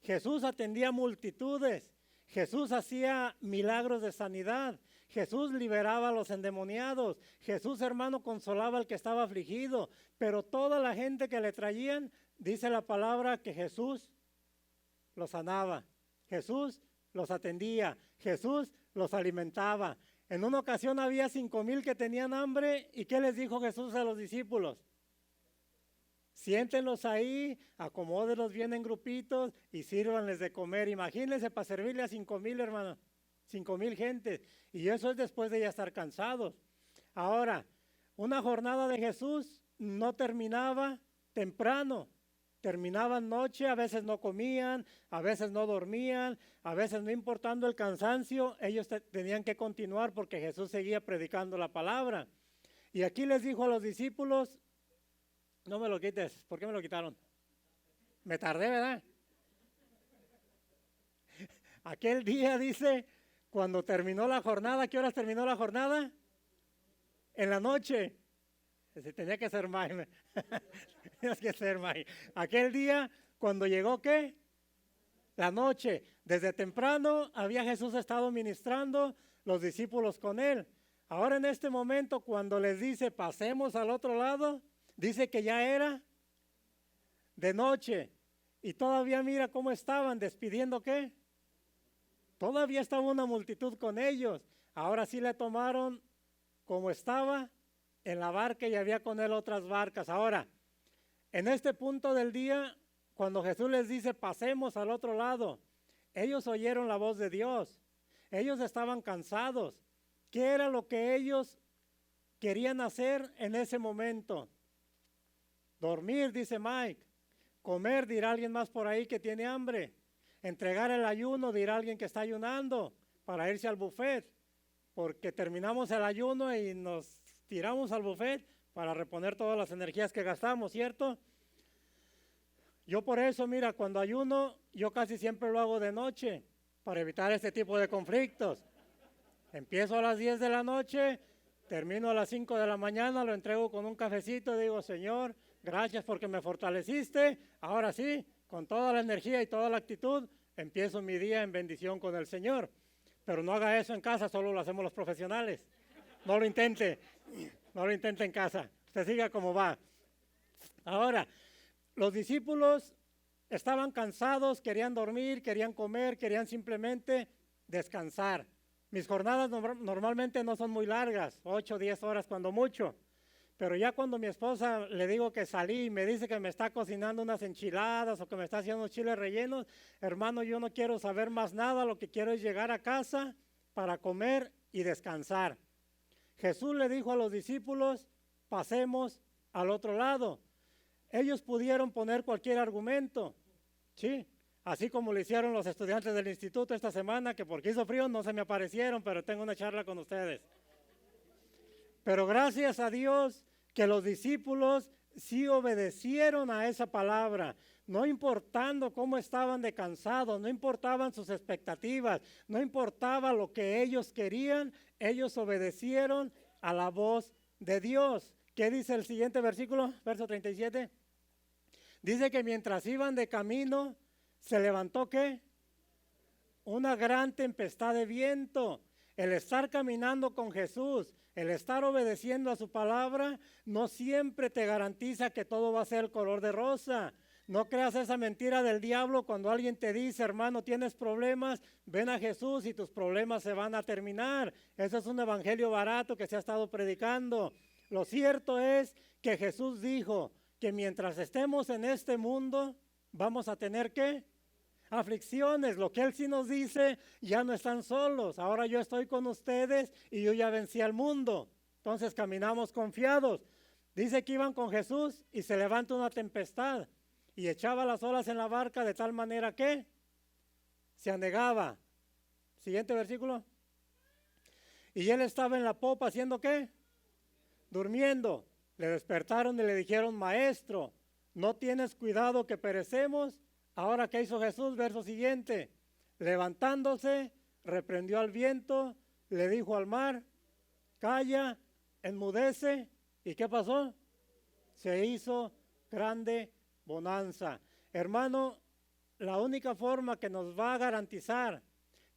Jesús atendía multitudes. Jesús hacía milagros de sanidad. Jesús liberaba a los endemoniados. Jesús, hermano, consolaba al que estaba afligido. Pero toda la gente que le traían, dice la palabra que Jesús los sanaba. Jesús los atendía. Jesús los alimentaba. En una ocasión había 5,000 que tenían hambre. ¿Y qué les dijo Jesús a los discípulos? Siéntenlos ahí, acomódenlos bien en grupitos y sírvanles de comer. Imagínense para servirle a 5,000, hermano, 5,000 gentes. Y eso es después de ya estar cansados. Ahora, una jornada de Jesús no terminaba temprano, terminaba noche, a veces no comían, a veces no dormían, a veces no importando el cansancio, ellos tenían que continuar porque Jesús seguía predicando la palabra. Y aquí les dijo a los discípulos, no me lo quites. ¿Por qué me lo quitaron? Me tardé, ¿verdad? Aquel día dice, cuando terminó la jornada, ¿qué horas terminó la jornada? En la noche. Tenía que ser más. Tenía que ser más. Aquel día, cuando llegó, ¿qué? La noche. Desde temprano había Jesús estado ministrando, los discípulos con él. Ahora en este momento, cuando les dice, pasemos al otro lado, dice que ya era de noche y todavía mira cómo estaban despidiendo, ¿qué? Todavía estaba una multitud con ellos. Ahora sí le tomaron como estaba en la barca y había con él otras barcas. Ahora, en este punto del día, cuando Jesús les dice pasemos al otro lado, ellos oyeron la voz de Dios. Ellos estaban cansados. ¿Qué era lo que ellos querían hacer en ese momento? Dormir, dice Mike. Comer, dirá alguien más por ahí que tiene hambre. Entregar el ayuno, dirá alguien que está ayunando para irse al buffet. Porque terminamos el ayuno y nos tiramos al buffet para reponer todas las energías que gastamos, ¿cierto? Yo por eso, mira, cuando ayuno, yo casi siempre lo hago de noche para evitar este tipo de conflictos. Empiezo a las 10 de la noche, termino a las 5 de la mañana, lo entrego con un cafecito y digo, Señor, gracias porque me fortaleciste. Ahora sí, con toda la energía y toda la actitud, empiezo mi día en bendición con el Señor. Pero no haga eso en casa, solo lo hacemos los profesionales. No lo intente en casa. Usted siga como va. Ahora, los discípulos estaban cansados, querían dormir, querían comer, querían simplemente descansar. Mis jornadas normalmente no son muy largas, 8 o 10 horas cuando mucho. Pero ya cuando mi esposa le digo que salí y me dice que me está cocinando unas enchiladas o que me está haciendo unos chiles rellenos, hermano, yo no quiero saber más nada, lo que quiero es llegar a casa para comer y descansar. Jesús le dijo a los discípulos, pasemos al otro lado. Ellos pudieron poner cualquier argumento, ¿sí? Así como lo hicieron los estudiantes del instituto esta semana, que porque hizo frío no se me aparecieron, pero tengo una charla con ustedes. Pero gracias a Dios que los discípulos sí obedecieron a esa palabra, no importando cómo estaban de cansados, no importaban sus expectativas, no importaba lo que ellos querían, ellos obedecieron a la voz de Dios. ¿Qué dice el siguiente versículo? Verso 37. Dice que mientras iban de camino, se levantó ¿qué? Una gran tempestad de viento. El estar caminando con Jesús, el estar obedeciendo a su palabra, no siempre te garantiza que todo va a ser color de rosa. No creas esa mentira del diablo cuando alguien te dice, hermano, tienes problemas, ven a Jesús y tus problemas se van a terminar. Eso es un evangelio barato que se ha estado predicando. Lo cierto es que Jesús dijo que mientras estemos en este mundo, vamos a tener ¿qué? Aflicciones. Lo que Él sí nos dice, ya no están solos. Ahora yo estoy con ustedes y yo ya vencí al mundo. Entonces caminamos confiados. Dice que iban con Jesús y se levanta una tempestad y echaba las olas en la barca de tal manera que se anegaba. Siguiente versículo. Y él estaba en la popa haciendo ¿qué? Durmiendo. Le despertaron y le dijeron, maestro, ¿no tienes cuidado que perecemos? Ahora, ¿qué hizo Jesús? Verso siguiente. Levantándose, reprendió al viento, le dijo al mar, calla, enmudece. ¿Y qué pasó? Se hizo grande bonanza. Hermano, la única forma que nos va a garantizar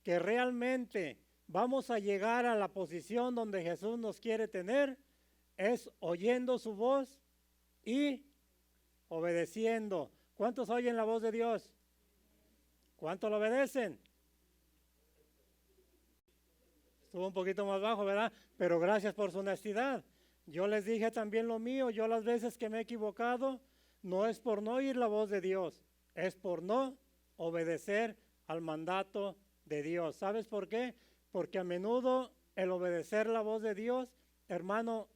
que realmente vamos a llegar a la posición donde Jesús nos quiere tener es oyendo su voz y obedeciendo. ¿Cuántos oyen la voz de Dios? ¿Cuántos lo obedecen? Estuvo un poquito más bajo, ¿verdad? Pero gracias por su honestidad. Yo les dije también lo mío. Yo las veces que me he equivocado, no es por no oír la voz de Dios, es por no obedecer al mandato de Dios. ¿Sabes por qué? Porque a menudo el obedecer la voz de Dios, hermano,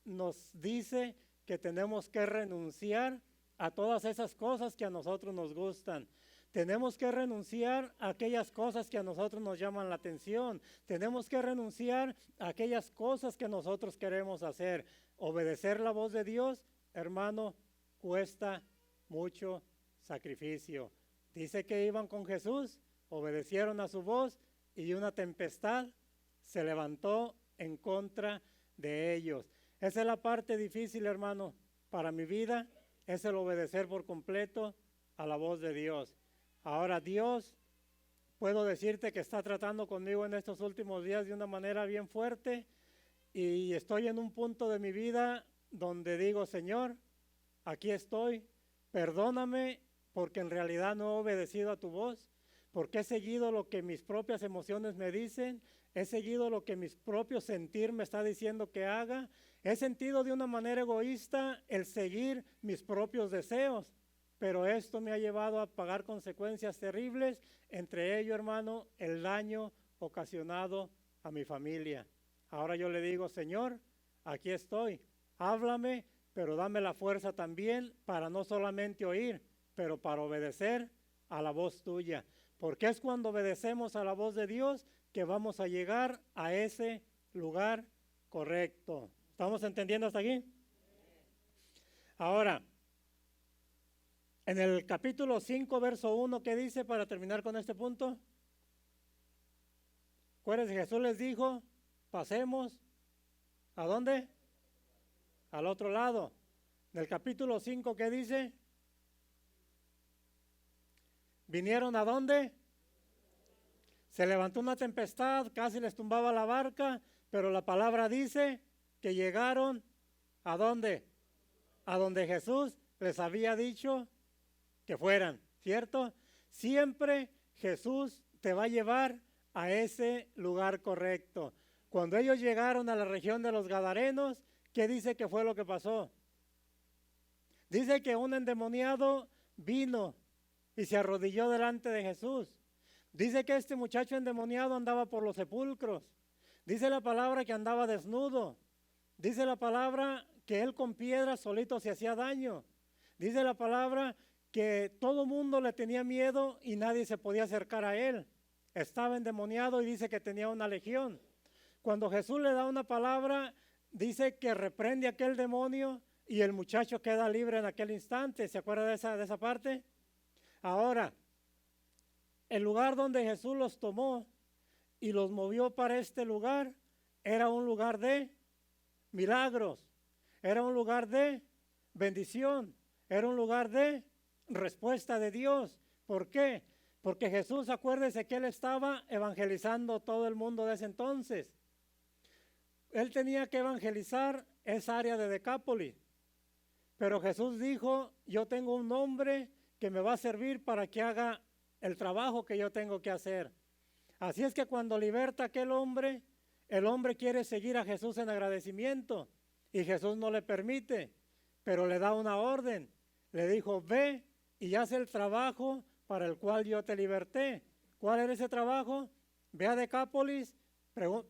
nos dice que tenemos que renunciar a todas esas cosas que a nosotros nos gustan. Tenemos que renunciar a aquellas cosas que a nosotros nos llaman la atención. Tenemos que renunciar a aquellas cosas que nosotros queremos hacer. Obedecer la voz de Dios, hermano, cuesta mucho sacrificio. Dice que iban con Jesús, obedecieron a su voz y una tempestad se levantó en contra de ellos. Esa es la parte difícil, hermano, para mi vida, es el obedecer por completo a la voz de Dios. Ahora Dios, puedo decirte que está tratando conmigo en estos últimos días de una manera bien fuerte y estoy en un punto de mi vida donde digo, Señor, aquí estoy, perdóname porque en realidad no he obedecido a tu voz, porque he seguido lo que mis propias emociones me dicen, he seguido lo que mis propios sentir me está diciendo que haga, he sentido de una manera egoísta el seguir mis propios deseos, pero esto me ha llevado a pagar consecuencias terribles, entre ello, hermano, el daño ocasionado a mi familia. Ahora yo le digo, Señor, aquí estoy, háblame, pero dame la fuerza también para no solamente oír, pero para obedecer a la voz tuya. Porque es cuando obedecemos a la voz de Dios que vamos a llegar a ese lugar correcto. ¿Estamos entendiendo hasta aquí? Ahora, en el capítulo 5, verso 1, ¿qué dice para terminar con este punto? Acuérdense, Jesús les dijo, pasemos, ¿a dónde? Al otro lado. En el capítulo 5, ¿qué dice? ¿Vinieron a dónde? Se levantó una tempestad, casi les tumbaba la barca, pero la palabra dice que llegaron ¿a dónde? A donde Jesús les había dicho que fueran, ¿cierto? Siempre Jesús te va a llevar a ese lugar correcto. Cuando ellos llegaron a la región de los Gadarenos, ¿qué dice que fue lo que pasó? Dice que un endemoniado vino y se arrodilló delante de Jesús. Dice que este muchacho endemoniado andaba por los sepulcros. Dice la palabra que andaba desnudo. Dice la palabra que él con piedras solito se hacía daño. Dice la palabra que todo mundo le tenía miedo y nadie se podía acercar a él. Estaba endemoniado y dice que tenía una legión. Cuando Jesús le da una palabra, dice que reprende a aquel demonio y el muchacho queda libre en aquel instante. ¿Se acuerda de esa parte? Ahora, el lugar donde Jesús los tomó y los movió para este lugar era un lugar de milagros, era un lugar de bendición, era un lugar de respuesta de Dios. ¿Por qué? Porque Jesús, acuérdese que él estaba evangelizando todo el mundo de ese entonces. Él tenía que evangelizar esa área de Decápolis. Pero Jesús dijo, yo tengo un hombre que me va a servir para que haga el trabajo que yo tengo que hacer. Así es que cuando liberta a aquel hombre, el hombre quiere seguir a Jesús en agradecimiento y Jesús no le permite, pero le da una orden. Le dijo, ve y haz el trabajo para el cual yo te liberté. ¿Cuál era ese trabajo? Ve a Decápolis,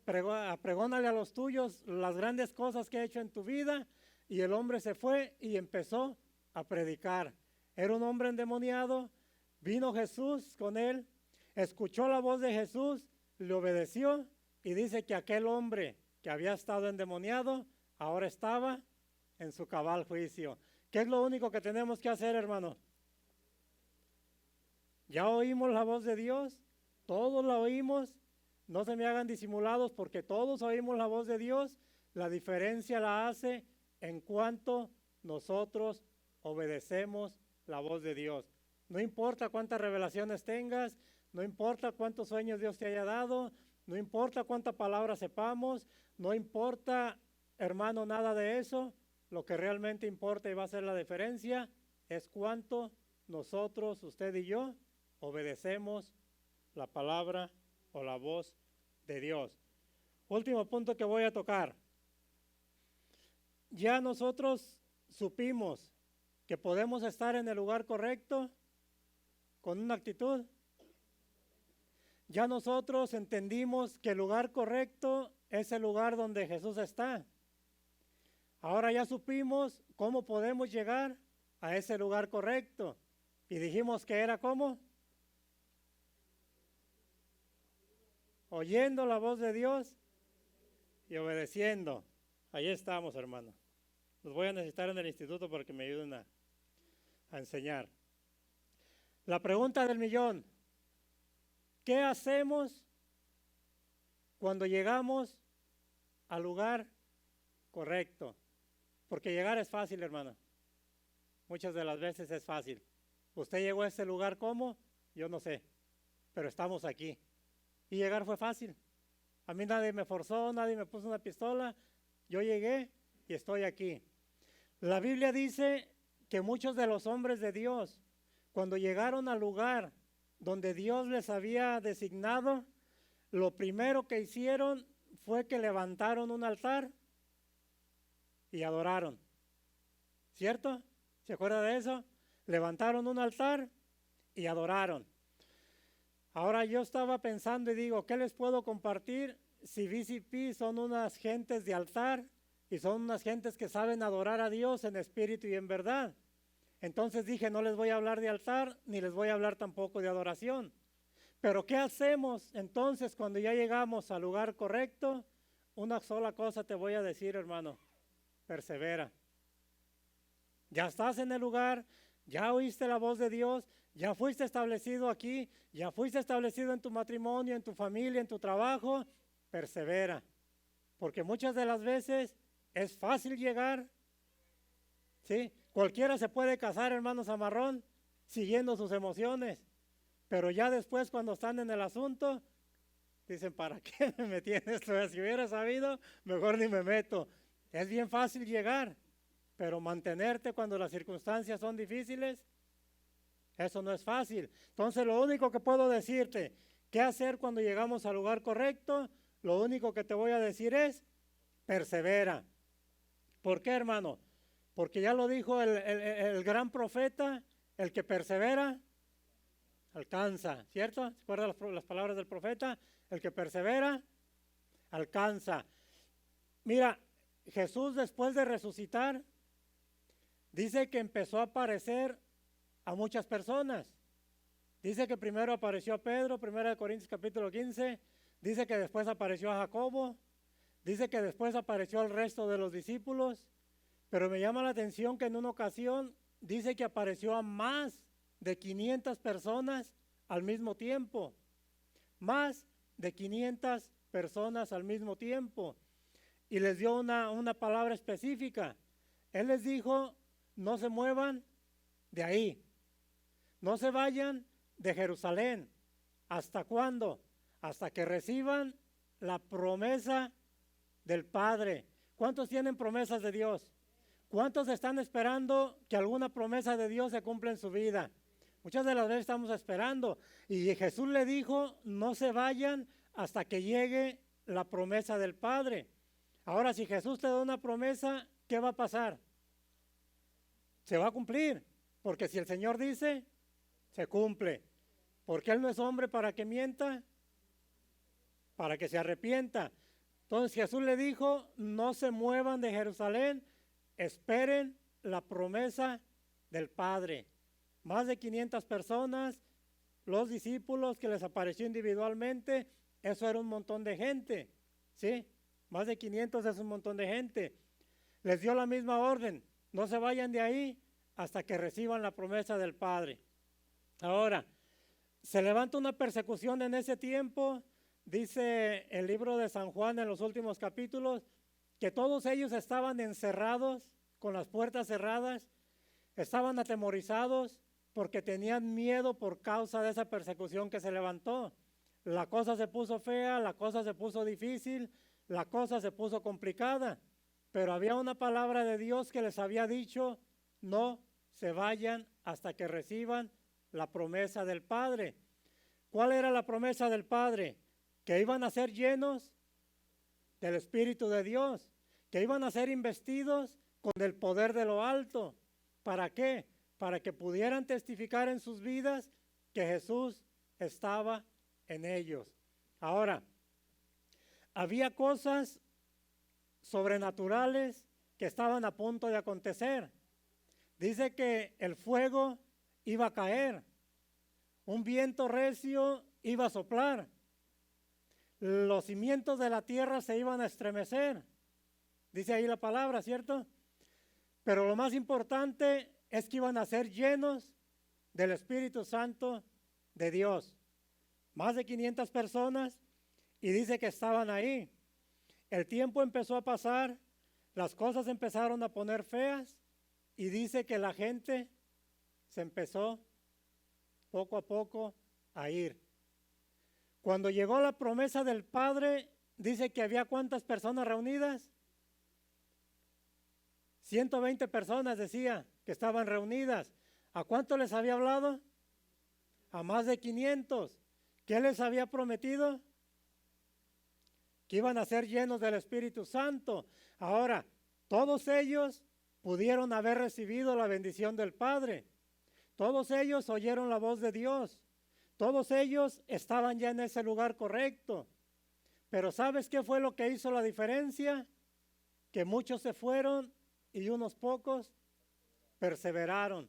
pregónale a los tuyos las grandes cosas que he hecho en tu vida. Y el hombre se fue y empezó a predicar. Era un hombre endemoniado, vino Jesús con él, escuchó la voz de Jesús, le obedeció y dice que aquel hombre que había estado endemoniado ahora estaba en su cabal juicio. ¿Qué es lo único que tenemos que hacer, hermano? Ya oímos la voz de Dios, todos la oímos, no se me hagan disimulados porque todos oímos la voz de Dios. La diferencia la hace en cuanto nosotros obedecemos la voz de Dios. No importa cuántas revelaciones tengas, no importa cuántos sueños Dios te haya dado, no importa cuánta palabra sepamos, no importa, hermano, nada de eso. Lo que realmente importa y va a hacer la diferencia es cuánto nosotros, usted y yo, obedecemos la palabra o la voz de Dios. Último punto que voy a tocar. Ya nosotros supimos que podemos estar en el lugar correcto con una actitud. Ya nosotros entendimos que el lugar correcto es el lugar donde Jesús está. Ahora ya supimos cómo podemos llegar a ese lugar correcto. Y dijimos que era ¿cómo? Oyendo la voz de Dios y obedeciendo. Ahí estamos, hermano. Los voy a necesitar en el instituto para que me ayuden a enseñar. La pregunta del millón. ¿Qué hacemos cuando llegamos al lugar correcto? Porque llegar es fácil, hermano. Muchas de las veces es fácil. ¿Usted llegó a ese lugar cómo? Yo no sé, pero estamos aquí. Y llegar fue fácil. A mí nadie me forzó, nadie me puso una pistola. Yo llegué y estoy aquí. La Biblia dice que muchos de los hombres de Dios, cuando llegaron al lugar donde Dios les había designado, lo primero que hicieron fue que levantaron un altar y adoraron. ¿Cierto? ¿Se acuerda de eso? Levantaron un altar y adoraron. Ahora yo estaba pensando y digo, ¿qué les puedo compartir si VCP son unas gentes de altar y son unas gentes que saben adorar a Dios en espíritu y en verdad? Entonces dije, no les voy a hablar de altar ni les voy a hablar tampoco de adoración. Pero ¿qué hacemos entonces cuando ya llegamos al lugar correcto? Una sola cosa te voy a decir, hermano, persevera. Ya estás en el lugar, ya oíste la voz de Dios, ya fuiste establecido aquí, ya fuiste establecido en tu matrimonio, en tu familia, en tu trabajo, persevera. Porque muchas de las veces es fácil llegar, ¿sí? Cualquiera se puede casar, hermano Zamarrón, siguiendo sus emociones, pero ya después cuando están en el asunto, dicen, ¿para qué me metí en esto? Si hubiera sabido, mejor ni me meto. Es bien fácil llegar, pero mantenerte cuando las circunstancias son difíciles, eso no es fácil. Entonces lo único que puedo decirte, ¿qué hacer cuando llegamos al lugar correcto? Lo único que te voy a decir es, persevera. ¿Por qué, hermano? Porque ya lo dijo el gran profeta, el que persevera, alcanza, ¿cierto? ¿Se acuerdan las palabras del profeta? El que persevera, alcanza. Mira, Jesús después de resucitar, dice que empezó a aparecer a muchas personas. Dice que primero apareció a Pedro, 1 Corintios capítulo 15, dice que después apareció a Jacobo, dice que después apareció al resto de los discípulos, pero me llama la atención que en una ocasión dice que apareció a más de 500 personas al mismo tiempo. Más de 500 personas al mismo tiempo. Y les dio una palabra específica. Él les dijo, no se muevan de ahí. No se vayan de Jerusalén. ¿Hasta cuándo? Hasta que reciban la promesa del Padre. ¿Cuántos tienen promesas de Dios? ¿Cuántos están esperando que alguna promesa de Dios se cumpla en su vida? Muchas de las veces estamos esperando. Y Jesús le dijo, no se vayan hasta que llegue la promesa del Padre. Ahora, si Jesús te da una promesa, ¿qué va a pasar? Se va a cumplir. Porque si el Señor dice, se cumple. Porque Él no es hombre para que mienta, para que se arrepienta. Entonces Jesús le dijo, no se muevan de Jerusalén, esperen la promesa del Padre. Más de 500 personas, los discípulos que les apareció individualmente, eso era un montón de gente, ¿sí? Más de 500 es un montón de gente. Les dio la misma orden, no se vayan de ahí hasta que reciban la promesa del Padre. Ahora, se levanta una persecución en ese tiempo. Dice el libro de San Juan en los últimos capítulos que todos ellos estaban encerrados con las puertas cerradas, estaban atemorizados porque tenían miedo por causa de esa persecución que se levantó. La cosa se puso fea, la cosa se puso difícil, la cosa se puso complicada, pero había una palabra de Dios que les había dicho, no se vayan hasta que reciban la promesa del Padre. ¿Cuál era la promesa del Padre? Que iban a ser llenos del Espíritu de Dios, que iban a ser investidos con el poder de lo alto. ¿Para qué? Para que pudieran testificar en sus vidas que Jesús estaba en ellos. Ahora, había cosas sobrenaturales que estaban a punto de acontecer. Dice que el fuego iba a caer, un viento recio iba a soplar, los cimientos de la tierra se iban a estremecer, dice ahí la palabra, ¿cierto? Pero lo más importante es que iban a ser llenos del Espíritu Santo de Dios. Más de 500 personas y dice que estaban ahí. El tiempo empezó a pasar, las cosas empezaron a poner feas y dice que la gente se empezó poco a poco a ir. Cuando llegó la promesa del Padre, dice que había ¿cuántas personas reunidas? 120 personas decía que estaban reunidas. ¿A cuánto les había hablado? A más de 500. ¿Qué les había prometido? Que iban a ser llenos del Espíritu Santo. Ahora, todos ellos pudieron haber recibido la bendición del Padre. Todos ellos oyeron la voz de Dios. Todos ellos estaban ya en ese lugar correcto. Pero ¿sabes qué fue lo que hizo la diferencia? Que muchos se fueron y unos pocos perseveraron.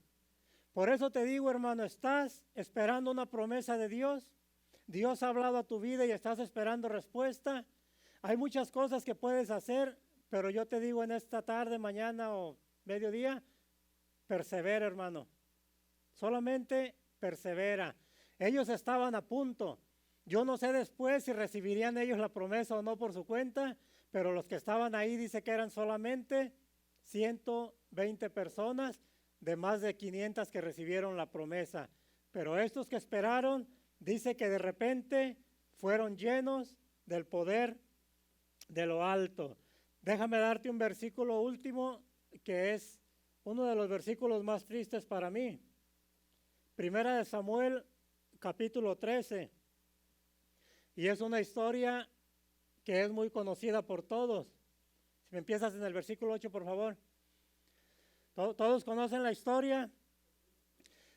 Por eso te digo, hermano, ¿estás esperando una promesa de Dios? Dios ha hablado a tu vida y estás esperando respuesta. Hay muchas cosas que puedes hacer, pero yo te digo en esta tarde, mañana o mediodía, persevera, hermano. Solamente persevera. Ellos estaban a punto. Yo no sé después si recibirían ellos la promesa o no por su cuenta, pero los que estaban ahí dice que eran solamente 120 personas de más de 500 que recibieron la promesa. Pero estos que esperaron, dice que de repente fueron llenos del poder de lo alto. Déjame darte un versículo último que es uno de los versículos más tristes para mí. Primera de Samuel, capítulo 13. Y es una historia que es muy conocida por todos. Si me empiezas en el versículo 8, por favor. Todos conocen la historia.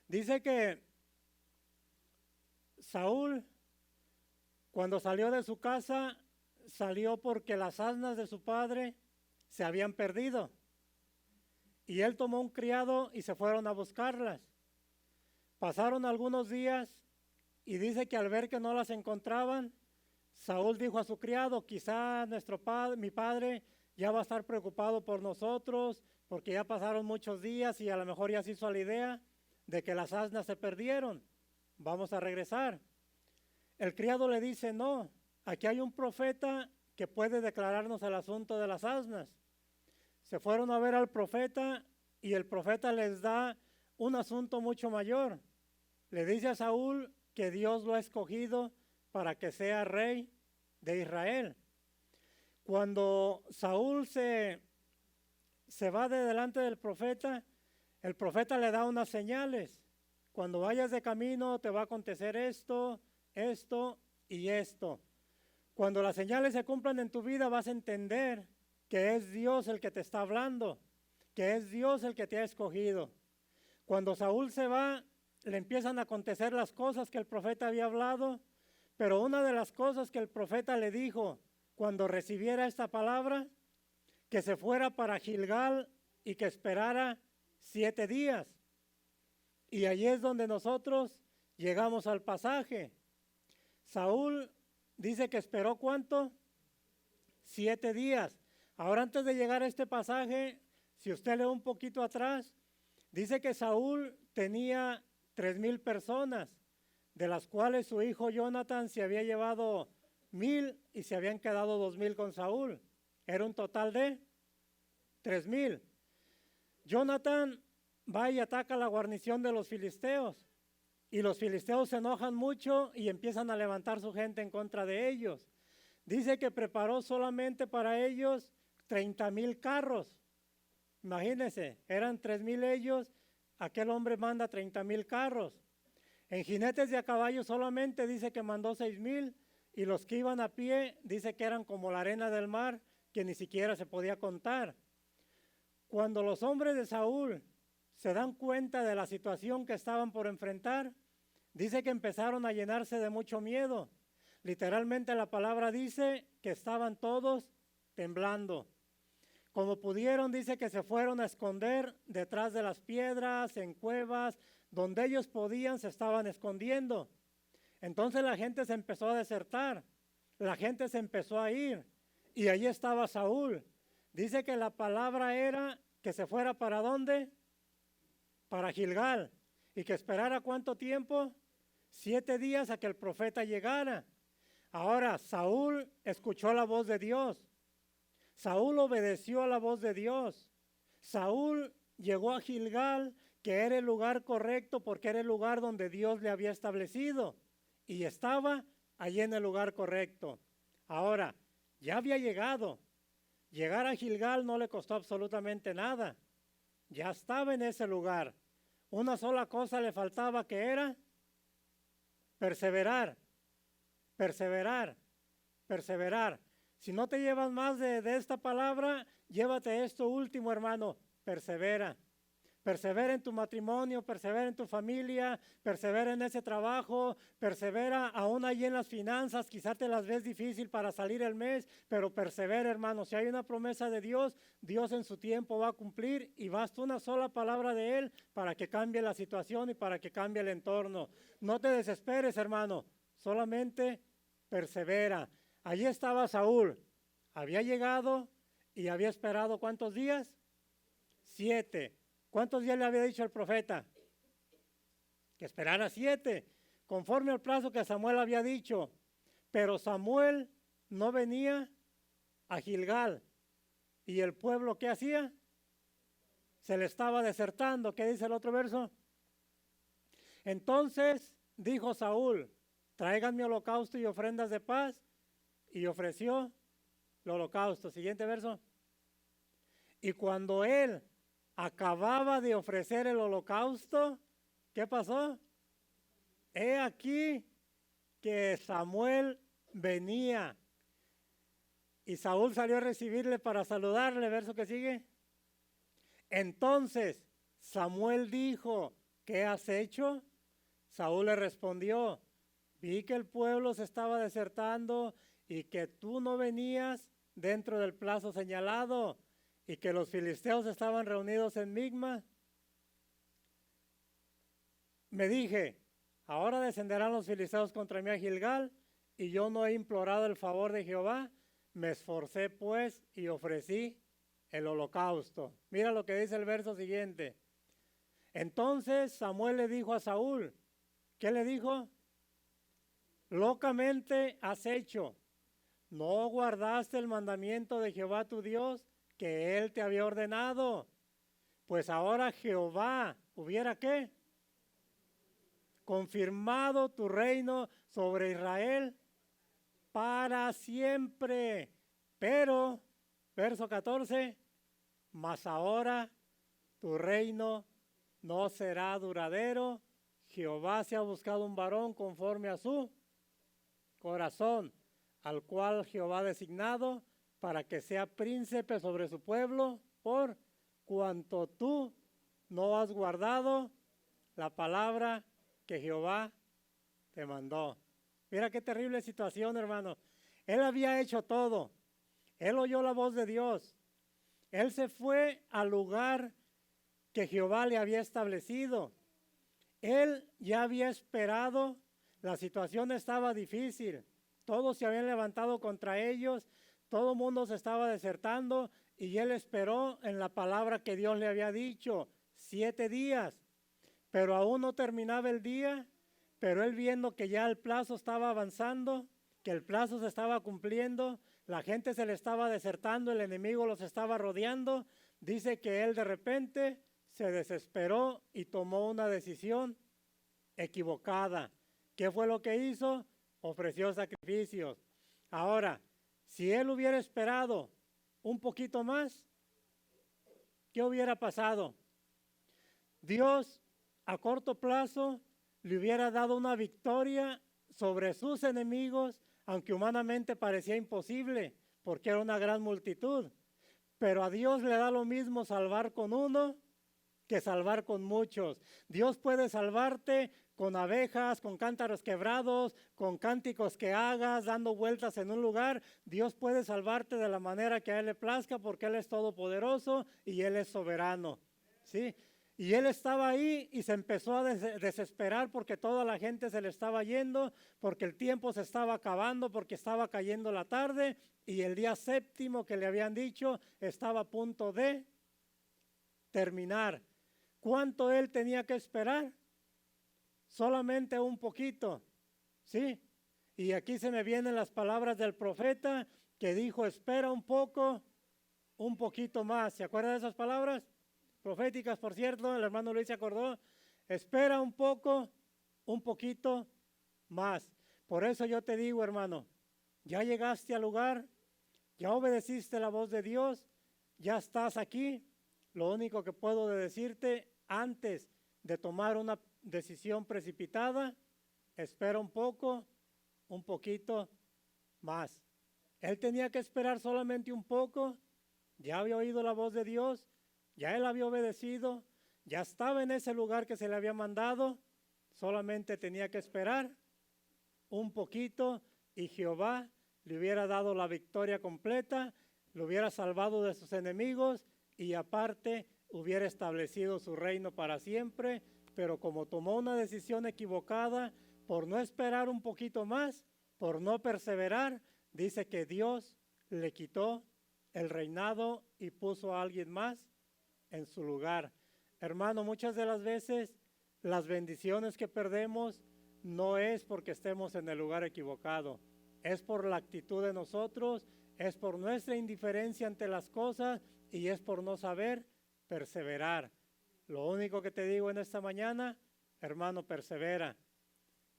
Dice que Saúl, cuando salió de su casa, salió porque las asnas de su padre se habían perdido. Y él tomó un criado y se fueron a buscarlas. Pasaron algunos días y dice que al ver que no las encontraban, Saúl dijo a su criado, quizá mi padre ya va a estar preocupado por nosotros, porque ya pasaron muchos días y a lo mejor ya se hizo la idea de que las asnas se perdieron. Vamos a regresar. El criado le dice, no, aquí hay un profeta que puede declararnos el asunto de las asnas. Se fueron a ver al profeta y el profeta les da un asunto mucho mayor. le dice a Saúl que Dios lo ha escogido para que sea rey de Israel. Cuando Saúl se va de delante del profeta, el profeta le da unas señales. Cuando vayas de camino te va a acontecer esto, esto y esto. Cuando las señales se cumplan en tu vida vas a entender que es Dios el que te está hablando, que es Dios el que te ha escogido. Cuando Saúl se va, le empiezan a acontecer las cosas que el profeta había hablado, pero una de las cosas que el profeta le dijo cuando recibiera esta palabra, que se fuera para Gilgal y que esperara 7 días. Y allí es donde nosotros llegamos al pasaje. Saúl dice que esperó ¿cuánto? 7 días. Ahora, antes de llegar a este pasaje, si usted lee un poquito atrás, dice que Saúl tenía 3,000 personas, de las cuales su hijo Jonathan se había llevado 1,000 y se habían quedado 2,000 con Saúl. Era un total de 3,000. Jonathan va y ataca la guarnición de los filisteos, y los filisteos se enojan mucho y empiezan a levantar su gente en contra de ellos. Dice que preparó solamente para ellos 30,000 carros. Imagínense, eran 3,000 ellos, aquel hombre manda 30,000 carros. En jinetes de a caballo solamente dice que mandó 6,000, y los que iban a pie dice que eran como la arena del mar, que ni siquiera se podía contar. Cuando los hombres de Saúl se dan cuenta de la situación que estaban por enfrentar, dice que empezaron a llenarse de mucho miedo. Literalmente la palabra dice que estaban todos temblando. Como pudieron, dice que se fueron a esconder detrás de las piedras, en cuevas, donde ellos podían, se estaban escondiendo. Entonces la gente se empezó a desertar, la gente se empezó a ir, y allí estaba Saúl. Dice que la palabra era que se fuera ¿para dónde? Para Gilgal, y que esperara ¿cuánto tiempo? 7 días a que el profeta llegara. Ahora, Saúl escuchó la voz de Dios. Saúl obedeció a la voz de Dios. Saúl llegó a Gilgal, que era el lugar correcto porque era el lugar donde Dios le había establecido, y estaba allí en el lugar correcto. Ahora, ya había llegado. Llegar a Gilgal no le costó absolutamente nada. Ya estaba en ese lugar. Una sola cosa le faltaba, que era perseverar, perseverar, perseverar. Si no te llevas más de esta palabra, llévate esto último, hermano: persevera. Persevera en tu matrimonio, persevera en tu familia, persevera en ese trabajo, persevera aún allí en las finanzas. Quizá te las ves difícil para salir el mes, pero persevera, hermano. Si hay una promesa de Dios, Dios en su tiempo va a cumplir, y basta una sola palabra de Él para que cambie la situación y para que cambie el entorno. No te desesperes, hermano, solamente persevera. Allí estaba Saúl, había llegado y había esperado ¿cuántos días? 7. ¿Cuántos días le había dicho el profeta? Que esperara 7, conforme al plazo que Samuel había dicho. Pero Samuel no venía a Gilgal, y el pueblo, ¿qué hacía? Se le estaba desertando. ¿Qué dice el otro verso? Entonces dijo Saúl: traigan mi holocausto y ofrendas de paz, y ofreció el holocausto. Siguiente verso. Y cuando él acababa de ofrecer el holocausto, ¿qué pasó? He aquí que Samuel venía, y Saúl salió a recibirle para saludarle. Verso que sigue. Entonces Samuel dijo: ¿qué has hecho? Saúl le respondió: vi que el pueblo se estaba desertando y que tú no venías dentro del plazo señalado, y que los filisteos estaban reunidos en Migma. Me dije: ahora descenderán los filisteos contra mí a Gilgal, y yo no he implorado el favor de Jehová. Me esforcé pues y ofrecí el holocausto. Mira lo que dice el verso siguiente. Entonces Samuel le dijo a Saúl, ¿qué le dijo? Locamente has hecho. No guardaste el mandamiento de Jehová tu Dios, que él te había ordenado. Pues ahora Jehová, ¿hubiera qué? confirmado tu reino sobre Israel para siempre. Pero, verso 14, mas ahora tu reino no será duradero. Jehová se ha buscado un varón conforme a su corazón, al cual Jehová ha designado para que sea príncipe sobre su pueblo, por cuanto tú no has guardado la palabra que Jehová te mandó. Mira qué terrible situación, hermano. Él había hecho todo. Él oyó la voz de Dios. Él se fue al lugar que Jehová le había establecido. Él ya había esperado. La situación estaba difícil. Todos se habían levantado contra ellos. Todo el mundo se estaba desertando. Y él esperó en la palabra que Dios le había dicho. 7 días. Pero aún no terminaba el día. Pero él, viendo que ya el plazo estaba avanzando, que el plazo se estaba cumpliendo, la gente se le estaba desertando, el enemigo los estaba rodeando, dice que él de repente se desesperó y tomó una decisión equivocada. ¿Qué fue lo que hizo? Ofreció sacrificios. Ahora, si él hubiera esperado un poquito más, ¿qué hubiera pasado? Dios a corto plazo le hubiera dado una victoria sobre sus enemigos, aunque humanamente parecía imposible, porque era una gran multitud. Pero a Dios le da lo mismo salvar con uno que salvar con muchos. Dios puede salvarte con abejas, con cántaros quebrados, con cánticos que hagas, dando vueltas en un lugar. Dios puede salvarte de la manera que a Él le plazca, porque Él es todopoderoso y Él es soberano. ¿Sí? Y él estaba ahí y se empezó a desesperar porque toda la gente se le estaba yendo, porque el tiempo se estaba acabando, porque estaba cayendo la tarde y el día séptimo que le habían dicho estaba a punto de terminar. ¿Cuánto él tenía que esperar? Solamente un poquito, ¿sí? Y aquí se me vienen las palabras del profeta que dijo, espera un poco, un poquito más. ¿Se acuerdan de esas palabras? Proféticas, por cierto, el hermano Luis se acordó. Espera un poco, un poquito más. Por eso yo te digo, hermano, ya llegaste al lugar, ya obedeciste la voz de Dios, ya estás aquí. Lo único que puedo decirte, antes de tomar una decisión precipitada, espera un poco, un poquito más. Él tenía que esperar solamente un poco, ya había oído la voz de Dios, ya él había obedecido, ya estaba en ese lugar que se le había mandado, solamente tenía que esperar un poquito y Jehová le hubiera dado la victoria completa, lo hubiera salvado de sus enemigos y aparte hubiera establecido su reino para siempre. Pero como tomó una decisión equivocada, por no esperar un poquito más, por no perseverar, dice que Dios le quitó el reinado y puso a alguien más en su lugar. Hermano, muchas de las veces las bendiciones que perdemos no es porque estemos en el lugar equivocado, es por la actitud de nosotros, es por nuestra indiferencia ante las cosas y es por no saber perseverar. Lo único que te digo en esta mañana, hermano, persevera,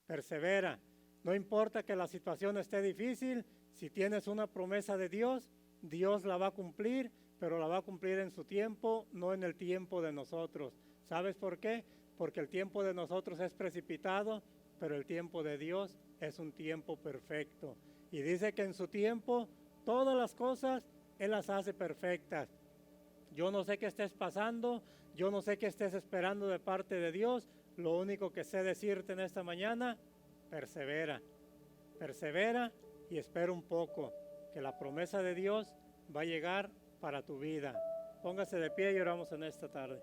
persevera. No importa que la situación esté difícil, si tienes una promesa de Dios, Dios la va a cumplir, pero la va a cumplir en su tiempo, no en el tiempo de nosotros. ¿Sabes por qué? Porque el tiempo de nosotros es precipitado, pero el tiempo de Dios es un tiempo perfecto. Y dice que en su tiempo todas las cosas Él las hace perfectas. Yo no sé qué estés pasando, yo no sé qué estés esperando de parte de Dios. Lo único que sé decirte en esta mañana, persevera, persevera y espera un poco, que la promesa de Dios va a llegar para tu vida. Póngase de pie y oramos en esta tarde.